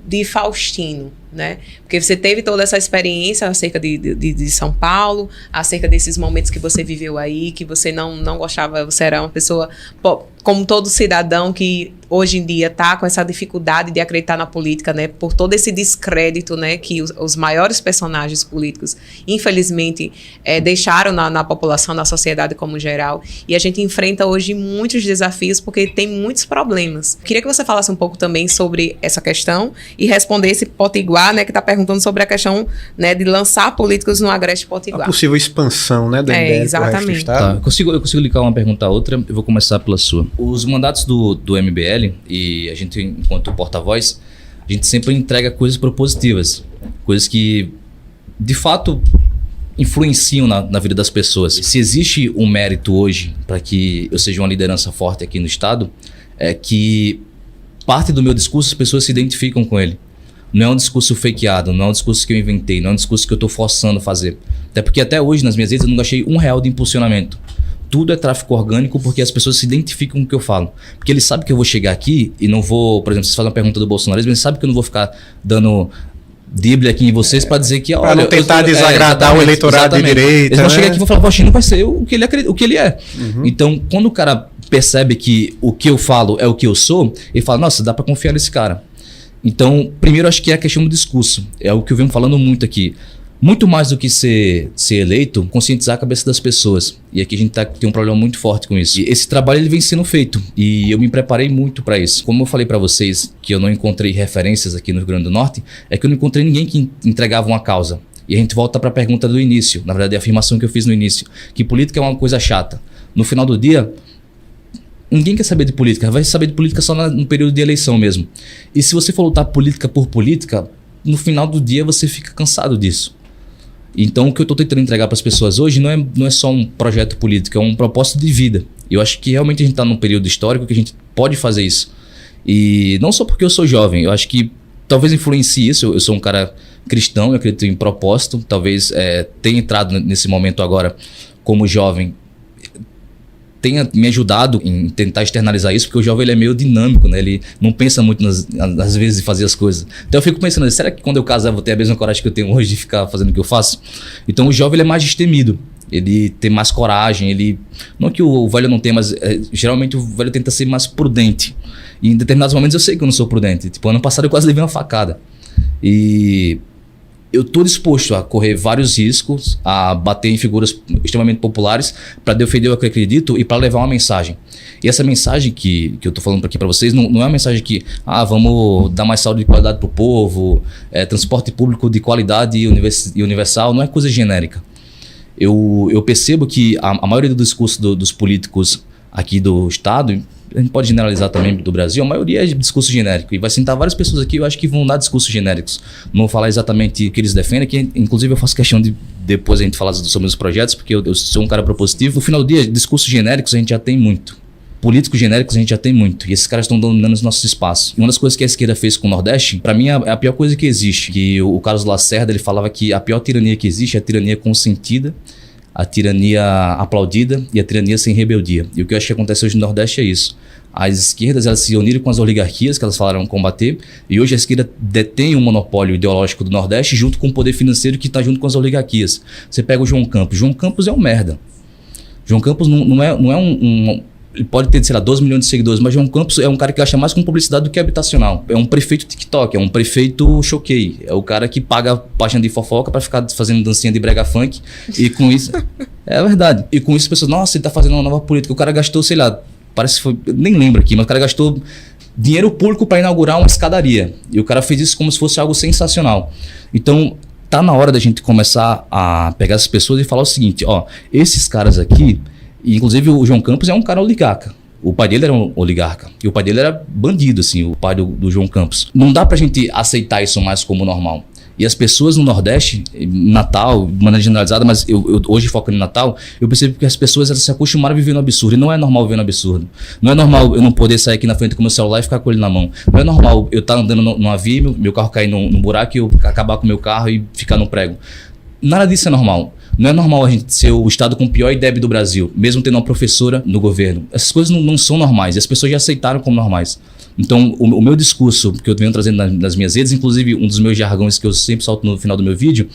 de Faustino, né? Porque você teve toda essa experiência acerca de São Paulo, acerca desses momentos que você viveu aí, que você não gostava, você era uma pessoa, como todo cidadão que hoje em dia está com essa dificuldade de acreditar na política, né? Por todo esse descrédito, né? Que os maiores personagens políticos, infelizmente, deixaram na população, na sociedade como geral. E a gente enfrenta hoje muitos desafios porque tem muitos problemas. Queria que você falasse um pouco também sobre essa questão e respondesse Potiguar, né? Que está perguntando sobre a questão, né, de lançar políticos no Agreste Potiguar.
A possível expansão, né, do MBL.
Exatamente.
Tá, eu consigo ligar uma pergunta a outra, eu vou começar pela sua. Os mandatos do MBL, e a gente, enquanto porta-voz, a gente sempre entrega coisas propositivas, coisas que, de fato, influenciam na vida das pessoas. Se existe um mérito hoje para que eu seja uma liderança forte aqui no Estado, é que parte do meu discurso as pessoas se identificam com ele. Não é um discurso fakeado, não é um discurso que eu inventei, não é um discurso que eu estou forçando a fazer. Até porque até hoje, nas minhas redes, eu não gastei R$1 de impulsionamento. Tudo é tráfego orgânico porque as pessoas se identificam com o que eu falo. Porque eles sabem que eu vou chegar aqui e não vou... Por exemplo, vocês fazem uma pergunta do bolsonarismo, eles sabem que eu não vou ficar dando díblia aqui em vocês para dizer que...
Para não tentar desagradar o eleitorado de direita.
Eles vão chegar aqui e vão falar, Faustino vai ser o que ele é. Então, quando o cara percebe que o que eu falo é o que eu sou, ele fala, nossa, dá para confiar nesse cara. Então, primeiro, acho que é a questão do discurso. É o que eu venho falando muito aqui. Muito mais do que ser eleito, conscientizar a cabeça das pessoas. E aqui a gente tem um problema muito forte com isso. E esse trabalho ele vem sendo feito. E eu me preparei muito para isso. Como eu falei para vocês que eu não encontrei referências aqui no Rio Grande do Norte, é que eu não encontrei ninguém que entregava uma causa. E a gente volta para a pergunta do início. Na verdade, a afirmação que eu fiz no início. Que política é uma coisa chata. No final do dia... Ninguém quer saber de política, vai saber de política só no período de eleição mesmo. E se você for lutar política por política, no final do dia você fica cansado disso. Então o que eu estou tentando entregar para as pessoas hoje não é só um projeto político, é um propósito de vida. E eu acho que realmente a gente está num período histórico que a gente pode fazer isso. E não só porque eu sou jovem, eu acho que talvez influencie isso. Eu sou um cara cristão, eu acredito em propósito, talvez tenha entrado nesse momento agora como jovem, tenha me ajudado em tentar externalizar isso, porque o jovem ele é meio dinâmico, né? Ele não pensa muito às vezes em fazer as coisas. Então eu fico pensando, será que quando eu casar eu vou ter a mesma coragem que eu tenho hoje de ficar fazendo o que eu faço? Então o jovem ele é mais destemido. Ele tem mais coragem, ele... Não que o velho não tenha, mas geralmente o velho tenta ser mais prudente. E em determinados momentos eu sei que eu não sou prudente. Tipo, ano passado eu quase levei uma facada. E eu tô disposto a correr vários riscos, a bater em figuras extremamente populares para defender o que eu acredito e para levar uma mensagem. E essa mensagem que eu tô falando aqui para vocês não é uma mensagem que vamos dar mais saúde de qualidade pro povo, transporte público de qualidade e universal, não é coisa genérica. Eu percebo que a maioria do discurso dos políticos aqui do Estado, a gente pode generalizar também do Brasil, a maioria é de discurso genérico. E vai sentar várias pessoas aqui, eu acho que vão dar discursos genéricos. Não vou falar exatamente o que eles defendem, que inclusive eu faço questão de depois a gente falar sobre os projetos, porque eu sou um cara propositivo. No final do dia, discursos genéricos a gente já tem muito. Políticos genéricos a gente já tem muito. E esses caras estão dominando os nossos espaços. E uma das coisas que a esquerda fez com o Nordeste, para mim é a pior coisa que existe. Que o Carlos Lacerda, ele falava que a pior tirania que existe é a tirania consentida, a tirania aplaudida e a tirania sem rebeldia. E o que eu acho que acontece hoje no Nordeste é isso. As esquerdas, elas se uniram com as oligarquias que elas falaram combater, e hoje a esquerda detém um monopólio ideológico do Nordeste junto com o poder financeiro que está junto com as oligarquias. Você pega o João Campos. João Campos é um merda. João Campos não é ele pode ter, sei lá, 12 milhões de seguidores, mas João Campos é um cara que gasta mais com publicidade do que habitacional. É um prefeito TikTok, é um prefeito choquei. É o cara que paga página de fofoca para ficar fazendo dancinha de brega funk. E com isso... É verdade. E com isso as pessoas, nossa, ele tá fazendo uma nova política. O cara gastou, sei lá, parece que foi... Nem lembro aqui, mas o cara gastou dinheiro público para inaugurar uma escadaria. E o cara fez isso como se fosse algo sensacional. Então... Tá na hora da gente começar a pegar essas pessoas e falar o seguinte, esses caras aqui, e inclusive o João Campos é um cara oligarca. O pai dele era um oligarca. E o pai dele era bandido, assim, o pai do João Campos. Não dá pra gente aceitar isso mais como normal. E as pessoas no Nordeste, Natal, de maneira generalizada, mas eu hoje foco no Natal, eu percebo que as pessoas elas se acostumaram a viver no absurdo. E não é normal viver no absurdo. Não é normal eu não poder sair aqui na frente com o meu celular e ficar com ele na mão. Não é normal eu estar andando numa via, meu carro cair num buraco e eu acabar com o meu carro e ficar no prego. Nada disso é normal. Não é normal a gente ser o estado com o pior IDEB do Brasil, mesmo tendo uma professora no governo. Essas coisas não são normais e as pessoas já aceitaram como normais. Então, o meu discurso que eu venho trazendo nas minhas redes, inclusive um dos meus jargões que eu sempre solto no final do meu vídeo,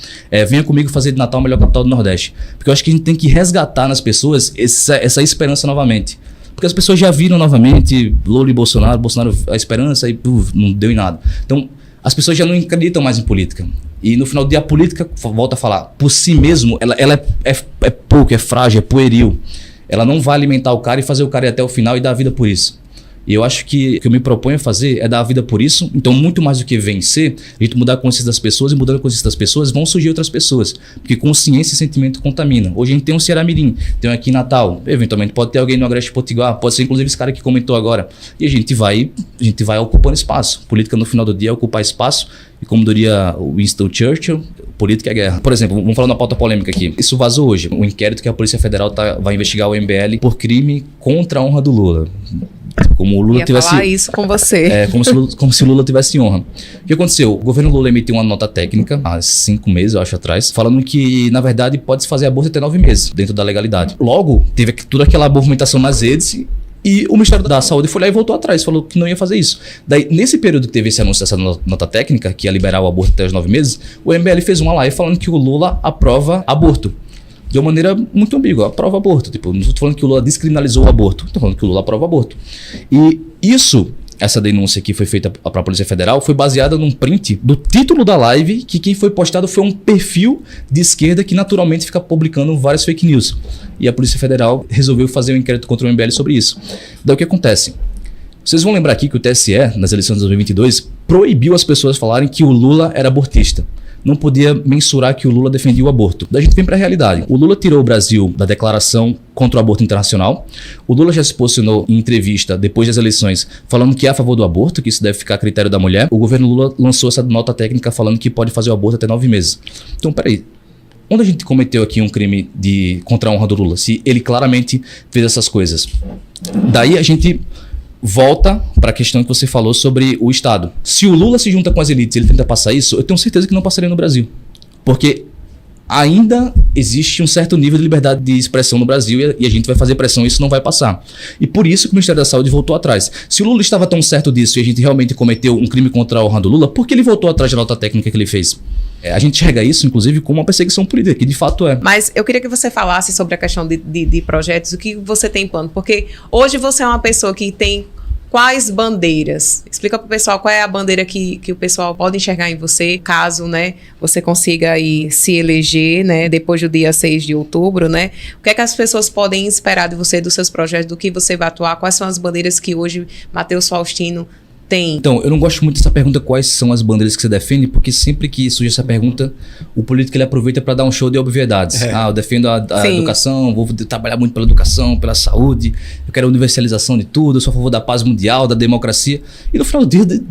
venha comigo fazer de Natal a melhor capital do Nordeste. Porque eu acho que a gente tem que resgatar nas pessoas essa esperança novamente. Porque as pessoas já viram novamente Lula e Bolsonaro, a esperança e não deu em nada. Então, as pessoas já não acreditam mais em política. E no final do dia a política, volta a falar, por si mesmo, ela é pouco, é frágil, é pueril. Ela não vai alimentar o cara e fazer o cara ir até o final e dar a vida por isso. E eu acho que o que eu me proponho a fazer é dar a vida por isso. Então, muito mais do que vencer, a gente mudar a consciência das pessoas, e mudando a consciência das pessoas, vão surgir outras pessoas. Porque consciência e sentimento contaminam. Hoje a gente tem um Ceará Mirim, tem um aqui em Natal, eventualmente pode ter alguém no Agreste Potiguar, pode ser inclusive esse cara que comentou agora. E a gente vai ocupando espaço. Política no final do dia é ocupar espaço. E como diria o Winston Churchill, política é guerra. Por exemplo, vamos falar uma pauta polêmica aqui. Isso vazou hoje. Um inquérito que a Polícia Federal vai investigar o MBL por crime contra a honra do Lula. Como o Lula tivesse
falar isso com você.
Como se o Lula tivesse honra. O que aconteceu? O governo Lula emitiu uma nota técnica há 5 meses, eu acho, atrás, falando que, na verdade, pode-se fazer aborto até 9 meses, dentro da legalidade. Logo, teve toda aquela movimentação nas redes e o Ministério da Saúde foi lá e voltou atrás, falou que não ia fazer isso. Daí, nesse período que teve esse anúncio dessa nota técnica, que ia liberar o aborto até os 9 meses, o MBL fez uma live falando que o Lula aprova aborto. De uma maneira muito ambígua, aprova aborto. Tipo, não estou falando que o Lula descriminalizou o aborto, estou falando que o Lula aprova aborto. E essa denúncia que foi feita para a Polícia Federal foi baseada num print do título da live, que quem foi postado foi um perfil de esquerda que naturalmente fica publicando várias fake news. E a Polícia Federal resolveu fazer um inquérito contra o MBL sobre isso. Daí o que acontece? Vocês vão lembrar aqui que o TSE, nas eleições de 2022, proibiu as pessoas falarem que o Lula era abortista. Não podia mensurar que o Lula defendia o aborto. Daí a gente vem para a realidade. O Lula tirou o Brasil da declaração contra o aborto internacional. O Lula já se posicionou em entrevista depois das eleições falando que é a favor do aborto, que isso deve ficar a critério da mulher. O governo Lula lançou essa nota técnica falando que pode fazer o aborto até 9 meses. Então, peraí. Onde a gente cometeu aqui um crime contra a honra do Lula? Se ele claramente fez essas coisas. Daí a gente volta para a questão que você falou sobre o Estado. Se o Lula se junta com as elites e ele tenta passar isso, eu tenho certeza que não passaria no Brasil. Porque ainda existe um certo nível de liberdade de expressão no Brasil e a gente vai fazer pressão e isso não vai passar. E por isso que o Ministério da Saúde voltou atrás. Se o Lula estava tão certo disso e a gente realmente cometeu um crime contra a honra do Lula, por que ele voltou atrás da nota técnica que ele fez? A gente enxerga isso, inclusive, como uma perseguição política, que de fato é.
Mas eu queria que você falasse sobre a questão de projetos, o que você tem em plano, porque hoje você é uma pessoa que tem quais bandeiras? Explica para o pessoal qual é a bandeira que o pessoal pode enxergar em você, caso, né, você consiga aí se eleger, né, depois do dia 6 de outubro, né? O que é que as pessoas podem esperar de você, dos seus projetos, do que você vai atuar? Quais são as bandeiras que hoje Matheus Faustino tem?
Então, eu não gosto muito dessa pergunta, quais são as bandeiras que você defende, porque sempre que surge essa pergunta, o político ele aproveita para dar um show de obviedades. Eu defendo a educação, vou trabalhar muito pela educação, pela saúde, eu quero a universalização de tudo, eu sou a favor da paz mundial, da democracia. E no final do dia...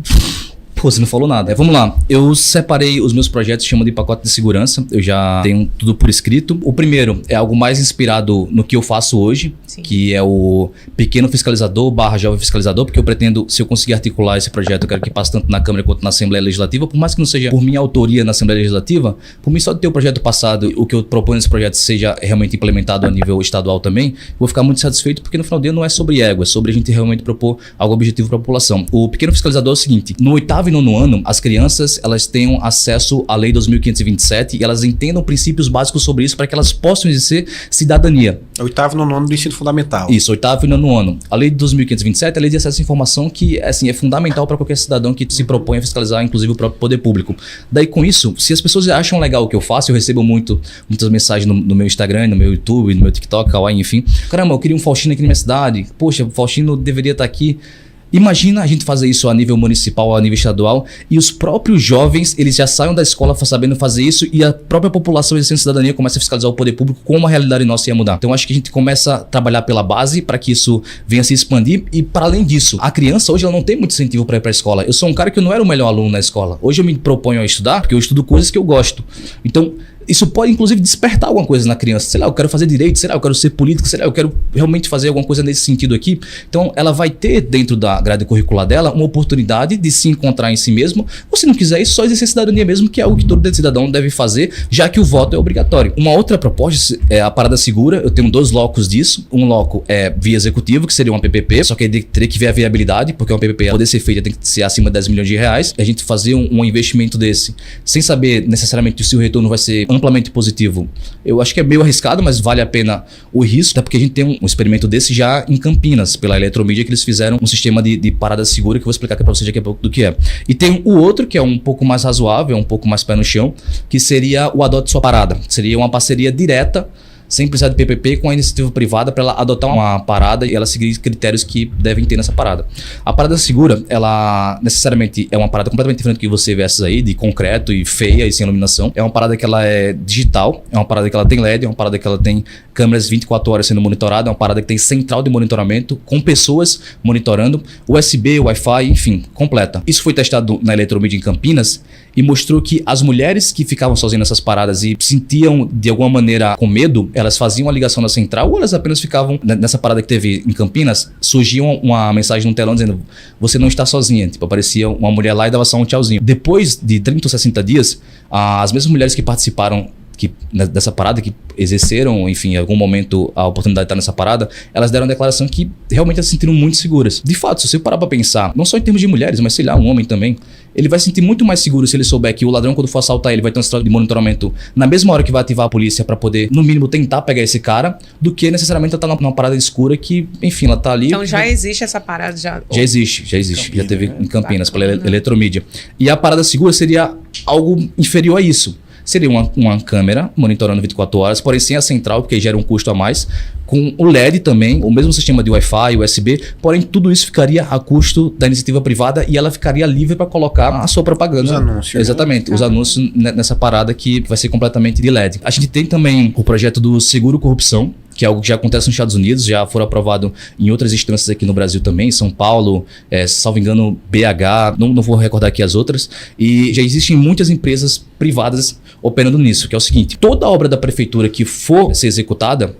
Pô, você não falou nada. Vamos lá. Eu separei os meus projetos, chamo de pacote de segurança. Eu já tenho tudo por escrito. O primeiro é algo mais inspirado no que eu faço hoje, que é o pequeno fiscalizador / jovem fiscalizador, porque eu pretendo, se eu conseguir articular esse projeto, eu quero que passe tanto na Câmara quanto na Assembleia Legislativa, por mais que não seja por minha autoria na Assembleia Legislativa, por mim só de ter o projeto passado, o que eu proponho nesse projeto seja realmente implementado a nível estadual também, vou ficar muito satisfeito, porque no final do dia não é sobre ego, é sobre a gente realmente propor algo objetivo para a população. O pequeno fiscalizador é o seguinte: no 8º e 9º ano, as crianças elas tenham acesso à Lei 2.527 e elas entendam princípios básicos sobre isso para que elas possam exercer cidadania.
8º e 9º ano do ensino fundamental.
Isso, 8º e 9º ano. A Lei 2.527 é a Lei de Acesso à Informação que assim, é fundamental para qualquer cidadão que se propõe a fiscalizar, inclusive o próprio poder público. Daí com isso, se as pessoas acham legal o que eu faço, eu recebo muitas mensagens no meu Instagram, no meu YouTube, no meu TikTok, Kawaii, enfim. Caramba, eu queria um Faustino aqui na minha cidade. Poxa, o Faustino deveria estar aqui. Imagina a gente fazer isso a nível municipal, a nível estadual, e os próprios jovens, eles já saiam da escola sabendo fazer isso e a própria população exercendo cidadania começa a fiscalizar o poder público, como a realidade nossa ia mudar. Então acho que a gente começa a trabalhar pela base para que isso venha se expandir e para além disso, a criança hoje ela não tem muito incentivo para ir para a escola. Eu sou um cara que eu não era o melhor aluno na escola. Hoje eu me proponho a estudar porque eu estudo coisas que eu gosto. Então isso pode, inclusive, despertar alguma coisa na criança. Sei lá, eu quero fazer direito, sei lá, eu quero ser político, sei lá, eu quero realmente fazer alguma coisa nesse sentido aqui. Então, ela vai ter, dentro da grade curricular dela, uma oportunidade de se encontrar em si mesmo. Ou se não quiser isso, só exercer cidadania mesmo, que é algo que todo cidadão deve fazer, já que o voto é obrigatório. Uma outra proposta é a parada segura. Eu tenho 2 locos disso. Um loco é via executivo, que seria uma PPP, só que teria que ver a viabilidade, porque uma PPP, poder ser feita, tem que ser acima de 10 milhões de reais. A gente fazer um investimento desse, sem saber necessariamente se o retorno vai ser amplamente positivo, eu acho que é meio arriscado, mas vale a pena o risco, até porque a gente tem um experimento desse já em Campinas, pela Eletromídia, que eles fizeram um sistema de parada segura, que eu vou explicar aqui pra vocês daqui a pouco do que é. E tem o outro, que é um pouco mais razoável, um pouco mais pé no chão, que seria o Adote Sua Parada. Seria uma parceria direta, sem precisar de PPP, com a iniciativa privada para ela adotar uma parada e ela seguir critérios que devem ter nessa parada. A parada segura, ela necessariamente é uma parada completamente diferente do que você vê essas aí, de concreto e feia e sem iluminação. É uma parada que ela é digital, é uma parada que ela tem LED, é uma parada que ela tem câmeras 24 horas sendo monitorada, é uma parada que tem central de monitoramento, com pessoas monitorando, USB, Wi-Fi, enfim, completa. Isso foi testado na Eletromídia em Campinas e mostrou que as mulheres que ficavam sozinhas nessas paradas e sentiam de alguma maneira com medo, elas faziam a ligação na central ou elas apenas ficavam nessa parada que teve em Campinas, surgia uma mensagem no telão dizendo: você não está sozinha. Tipo, aparecia uma mulher lá e dava só um tchauzinho. Depois de 30 ou 60 dias, as mesmas mulheres que participaram dessa parada, que exerceram, enfim, em algum momento a oportunidade de estar nessa parada, elas deram a declaração que realmente elas se sentiram muito seguras. De fato, se você parar pra pensar, não só em termos de mulheres, mas sei lá, um homem também, ele vai se sentir muito mais seguro se ele souber que o ladrão, quando for assaltar ele, vai ter um sistema de monitoramento na mesma hora que vai ativar a polícia pra poder, no mínimo, tentar pegar esse cara, do que necessariamente estar numa parada escura que, enfim, ela tá ali.
Então já existe essa parada? Já existe.
Campinas, já teve em Campinas, pela Eletromídia. E a parada segura seria algo inferior a isso. Seria uma câmera monitorando 24 horas, porém sem a central, porque gera um custo a mais, com o LED também, o mesmo sistema de Wi-Fi, USB, porém tudo isso ficaria a custo da iniciativa privada e ela ficaria livre para colocar a sua propaganda.
Os anúncios.
Exatamente, os anúncios nessa parada que vai ser completamente de LED. A gente tem também o projeto do Seguro Corrupção, que é algo que já acontece nos Estados Unidos, já foram aprovado em outras instâncias aqui no Brasil também, São Paulo, salvo engano, BH, não vou recordar aqui as outras, e já existem muitas empresas privadas operando nisso, que é o seguinte: toda obra da prefeitura que for ser executada,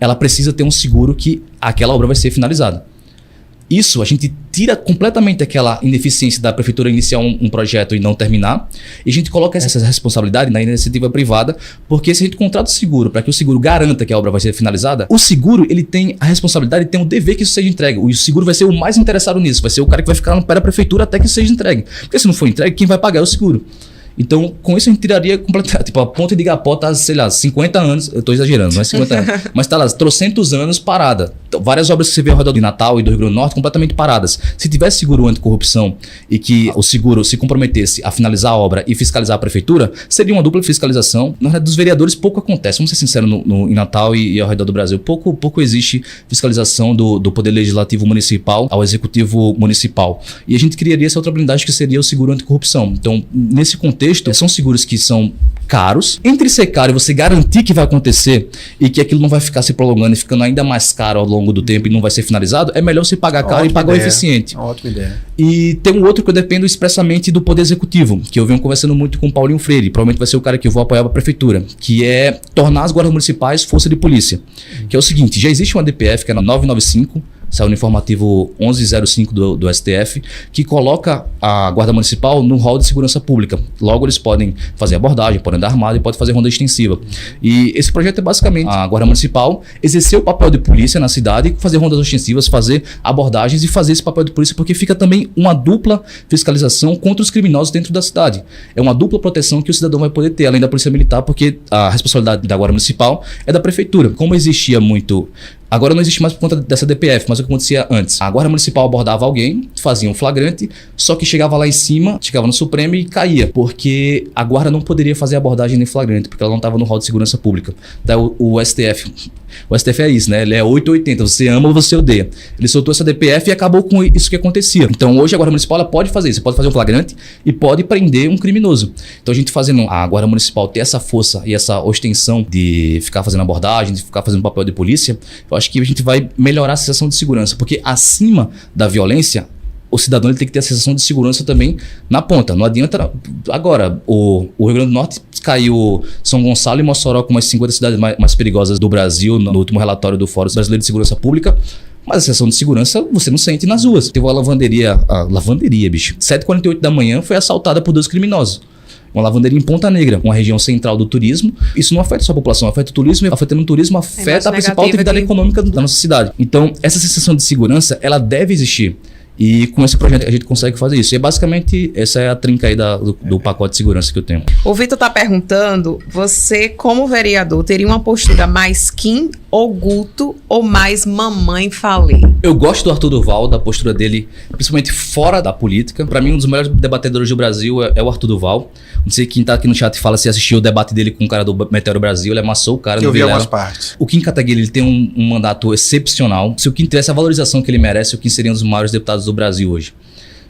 ela precisa ter um seguro que aquela obra vai ser finalizada. Isso, a gente tira completamente aquela ineficiência da prefeitura iniciar um projeto e não terminar, e a gente coloca essa responsabilidade na iniciativa privada, porque se a gente contrata o seguro para que o seguro garanta que a obra vai ser finalizada, o seguro ele tem a responsabilidade, tem o dever que isso seja entregue. O seguro vai ser o mais interessado nisso, vai ser o cara que vai ficar no pé da prefeitura até que isso seja entregue. Porque se não for entregue, quem vai pagar é o seguro. Então, com isso a gente tiraria completamente. Tipo, a ponte de Igapó tá, sei lá, 50 anos. Eu tô exagerando, não é 50 anos. Mas tá lá, trocentos anos parada. Então, várias obras que você vê ao redor de Natal e do Rio Grande do Norte completamente paradas. Se tivesse seguro anticorrupção e que o seguro se comprometesse a finalizar a obra e fiscalizar a prefeitura, seria uma dupla fiscalização. Na verdade, dos vereadores pouco acontece. Vamos ser sinceros, em Natal e ao redor do Brasil. Pouco existe fiscalização do Poder Legislativo Municipal ao Executivo Municipal. E a gente criaria essa outra blindagem que seria o seguro anticorrupção. Então, nesse contexto, são seguros que são caros. Entre ser caro e você garantir que vai acontecer e que aquilo não vai ficar se prolongando e ficando ainda mais caro ao longo do tempo e não vai ser finalizado, é melhor você pagar caro e pagar o eficiente.
Ótima ideia.
E tem um outro que eu dependo expressamente do Poder Executivo, que eu venho conversando muito com o Paulinho Freire, provavelmente vai ser o cara que eu vou apoiar para a prefeitura, que é tornar as guardas municipais força de polícia. Que é o seguinte, já existe uma DPF, que é na 995, saiu no informativo 1105 do STF, que coloca a Guarda Municipal no rol de segurança pública. Logo, eles podem fazer abordagem, podem andar armado e podem fazer ronda extensiva. E esse projeto é basicamente a Guarda Municipal exercer o papel de polícia na cidade, fazer rondas extensivas, fazer abordagens e fazer esse papel de polícia, porque fica também uma dupla fiscalização contra os criminosos dentro da cidade. É uma dupla proteção que o cidadão vai poder ter, além da Polícia Militar, porque a responsabilidade da Guarda Municipal é da Prefeitura. Como existia muito... Agora não existe mais por conta dessa DPF, mas o que acontecia antes? A Guarda Municipal abordava alguém, fazia um flagrante, só que chegava lá em cima, chegava no Supremo e caía, porque a Guarda não poderia fazer abordagem nem flagrante, porque ela não estava no rol de segurança pública. Daí o STF é isso, né? Ele é 880, você ama ou você odeia. Ele soltou essa DPF e acabou com isso que acontecia. Então hoje a Guarda Municipal ela pode fazer isso, pode fazer um flagrante e pode prender um criminoso. Então a gente fazendo a Guarda Municipal ter essa força e essa ostensão de ficar fazendo abordagem, de ficar fazendo papel de polícia, eu acho que a gente vai melhorar a sensação de segurança, porque acima da violência, o cidadão ele tem que ter a sensação de segurança também na ponta. Não adianta... Agora, o Rio Grande do Norte caiu São Gonçalo e Mossoró como as 50 cidades mais perigosas do Brasil, no último relatório do Fórum Brasileiro de Segurança Pública. Mas a sensação de segurança você não sente nas ruas. Teve uma lavanderia, bicho. 7h48 da manhã foi assaltada por 2 criminosos. Uma lavanderia em Ponta Negra, uma região central do turismo. Isso não afeta só a população, afeta o turismo, e afetando o turismo, afeta a principal atividade econômica da nossa cidade. Então, essa sensação de segurança, ela deve existir. E com esse projeto a gente consegue fazer isso. E basicamente essa é a trinca aí do pacote de segurança que eu tenho.
O Vitor está perguntando, você como vereador teria uma postura mais Kim ou Guto ou mais mamãe falei?
Eu gosto do Arthur Duval, da postura dele, principalmente fora da política. Para mim, um dos melhores debatedores do Brasil é o Arthur Duval. Não sei quem tá aqui no chat fala se assistiu o debate dele com o cara do Meteoro Brasil, ele amassou o cara.
Eu vi algumas partes.
O Kim Kataguiri, ele tem um mandato excepcional. Se o Kim tivesse a valorização que ele merece, o Kim seria um dos maiores deputados do Brasil hoje.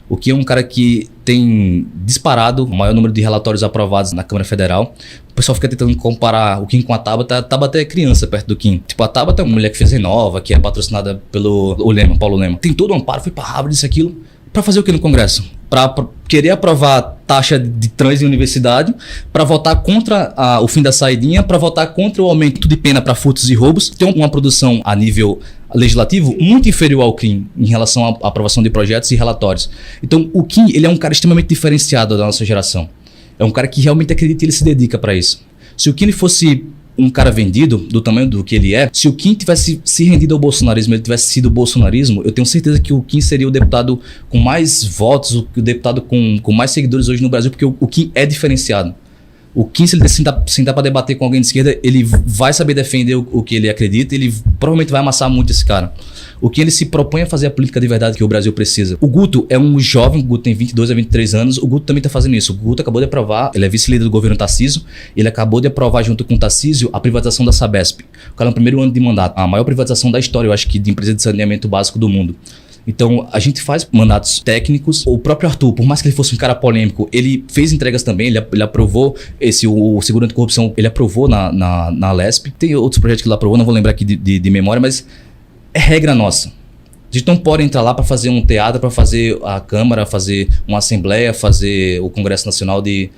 O Kim é um cara que tem disparado o maior número de relatórios aprovados na Câmara Federal. O pessoal fica tentando comparar o Kim com a Tabata. A Tabata é criança perto do Kim. Tipo, a Tabata é uma mulher que fez Renova, que é patrocinada pelo Paulo Lema. Tem todo um amparo, foi pra Harvard, isso, aquilo. Pra fazer o que no Congresso? Pra querer aprovar taxa de trans em universidade, para votar contra o fim da saidinha, para votar contra o aumento de pena para furtos e roubos. Tem uma produção a nível legislativo muito inferior ao Kim em relação à aprovação de projetos e relatórios. Então, o Kim, ele é um cara extremamente diferenciado da nossa geração. É um cara que realmente acredita e ele se dedica para isso. Se o Kim fosse um cara vendido, do tamanho do que ele é, se o Kim tivesse se rendido ao bolsonarismo, ele tivesse sido o bolsonarismo, eu tenho certeza que o Kim seria o deputado com mais votos, o deputado com mais seguidores hoje no Brasil, porque o Kim é diferenciado. O Kim, se ele sentar para debater com alguém de esquerda, ele vai saber defender o que ele acredita, ele provavelmente vai amassar muito esse cara. O Kim, ele se propõe a fazer a política de verdade que o Brasil precisa. O Guto é um jovem, o Guto tem 22 a 23 anos, o Guto também está fazendo isso. O Guto acabou de aprovar, ele é vice-líder do governo Tarcísio, ele acabou de aprovar junto com o Tarcísio a privatização da Sabesp. O cara no primeiro ano de mandato, a maior privatização da história, eu acho que, de empresa de saneamento básico do mundo. Então, a gente faz mandatos técnicos. O próprio Arthur, por mais que ele fosse um cara polêmico, ele fez entregas também, ele aprovou o seguro anticorrupção, ele aprovou na LESP. Tem outros projetos que ele aprovou, não vou lembrar aqui de memória, mas é regra nossa. A gente não pode entrar lá para fazer um teatro, para fazer a Câmara, fazer uma Assembleia, fazer o Congresso Nacional de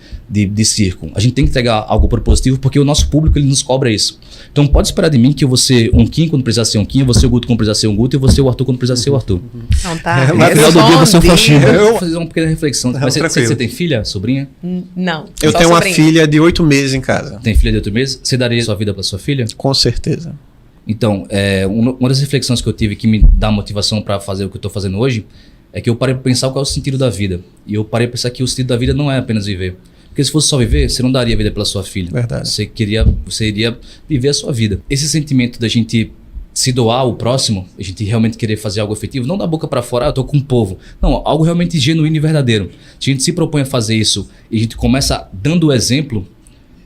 circo. A gente tem que entregar algo propositivo, porque o nosso público ele nos cobra isso. Então pode esperar de mim que eu vou ser um Kim quando precisar ser um Kim, eu vou ser o Guto quando precisar ser um Guto, e eu vou ser o Arthur quando precisar ser o Arthur.
Não tá.
No final do dia você é um faxina. Eu
Eu-
vou fazer uma pequena reflexão.
Não,
Mas
tranquilo.
você tem filha, sobrinha?
Não.
Eu
só
tenho uma
sobrinha.
filha de 8 meses em casa.
Tem filha de 8 meses? Você daria sua vida para sua filha?
Com certeza.
Então, uma das reflexões que eu tive que me dá motivação para fazer o que eu estou fazendo hoje é que eu parei para pensar qual é o sentido da vida. E eu parei para pensar que o sentido da vida não é apenas viver. Porque se fosse só viver, você não daria vida pela sua filha.
Verdade.
Você iria viver a sua vida. Esse sentimento da gente se doar ao próximo, a gente realmente querer fazer algo efetivo, não da boca para fora, eu tô com o povo. Não, algo realmente genuíno e verdadeiro. Se a gente se propõe a fazer isso e a gente começa dando o exemplo,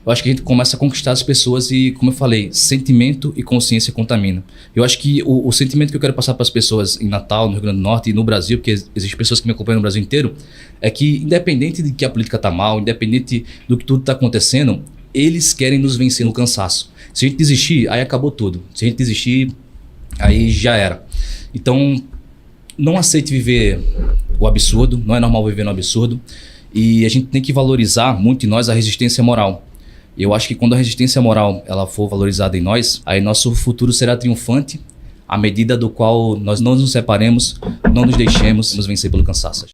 eu acho que a gente começa a conquistar as pessoas e, como eu falei, sentimento e consciência contaminam. Eu acho que o sentimento que eu quero passar para as pessoas em Natal, no Rio Grande do Norte e no Brasil, porque existem pessoas que me acompanham no Brasil inteiro, é que independente de que a política tá mal, independente do que tudo tá acontecendo, eles querem nos vencer no cansaço. Se a gente desistir, aí acabou tudo. Se a gente desistir, aí já era. Então, não aceite viver o absurdo, não é normal viver no absurdo. E a gente tem que valorizar muito em nós a resistência moral. Eu acho que quando a resistência moral ela for valorizada em nós, aí nosso futuro será triunfante, à medida do qual nós não nos separemos, não nos deixemos nos vencer pelo cansaço.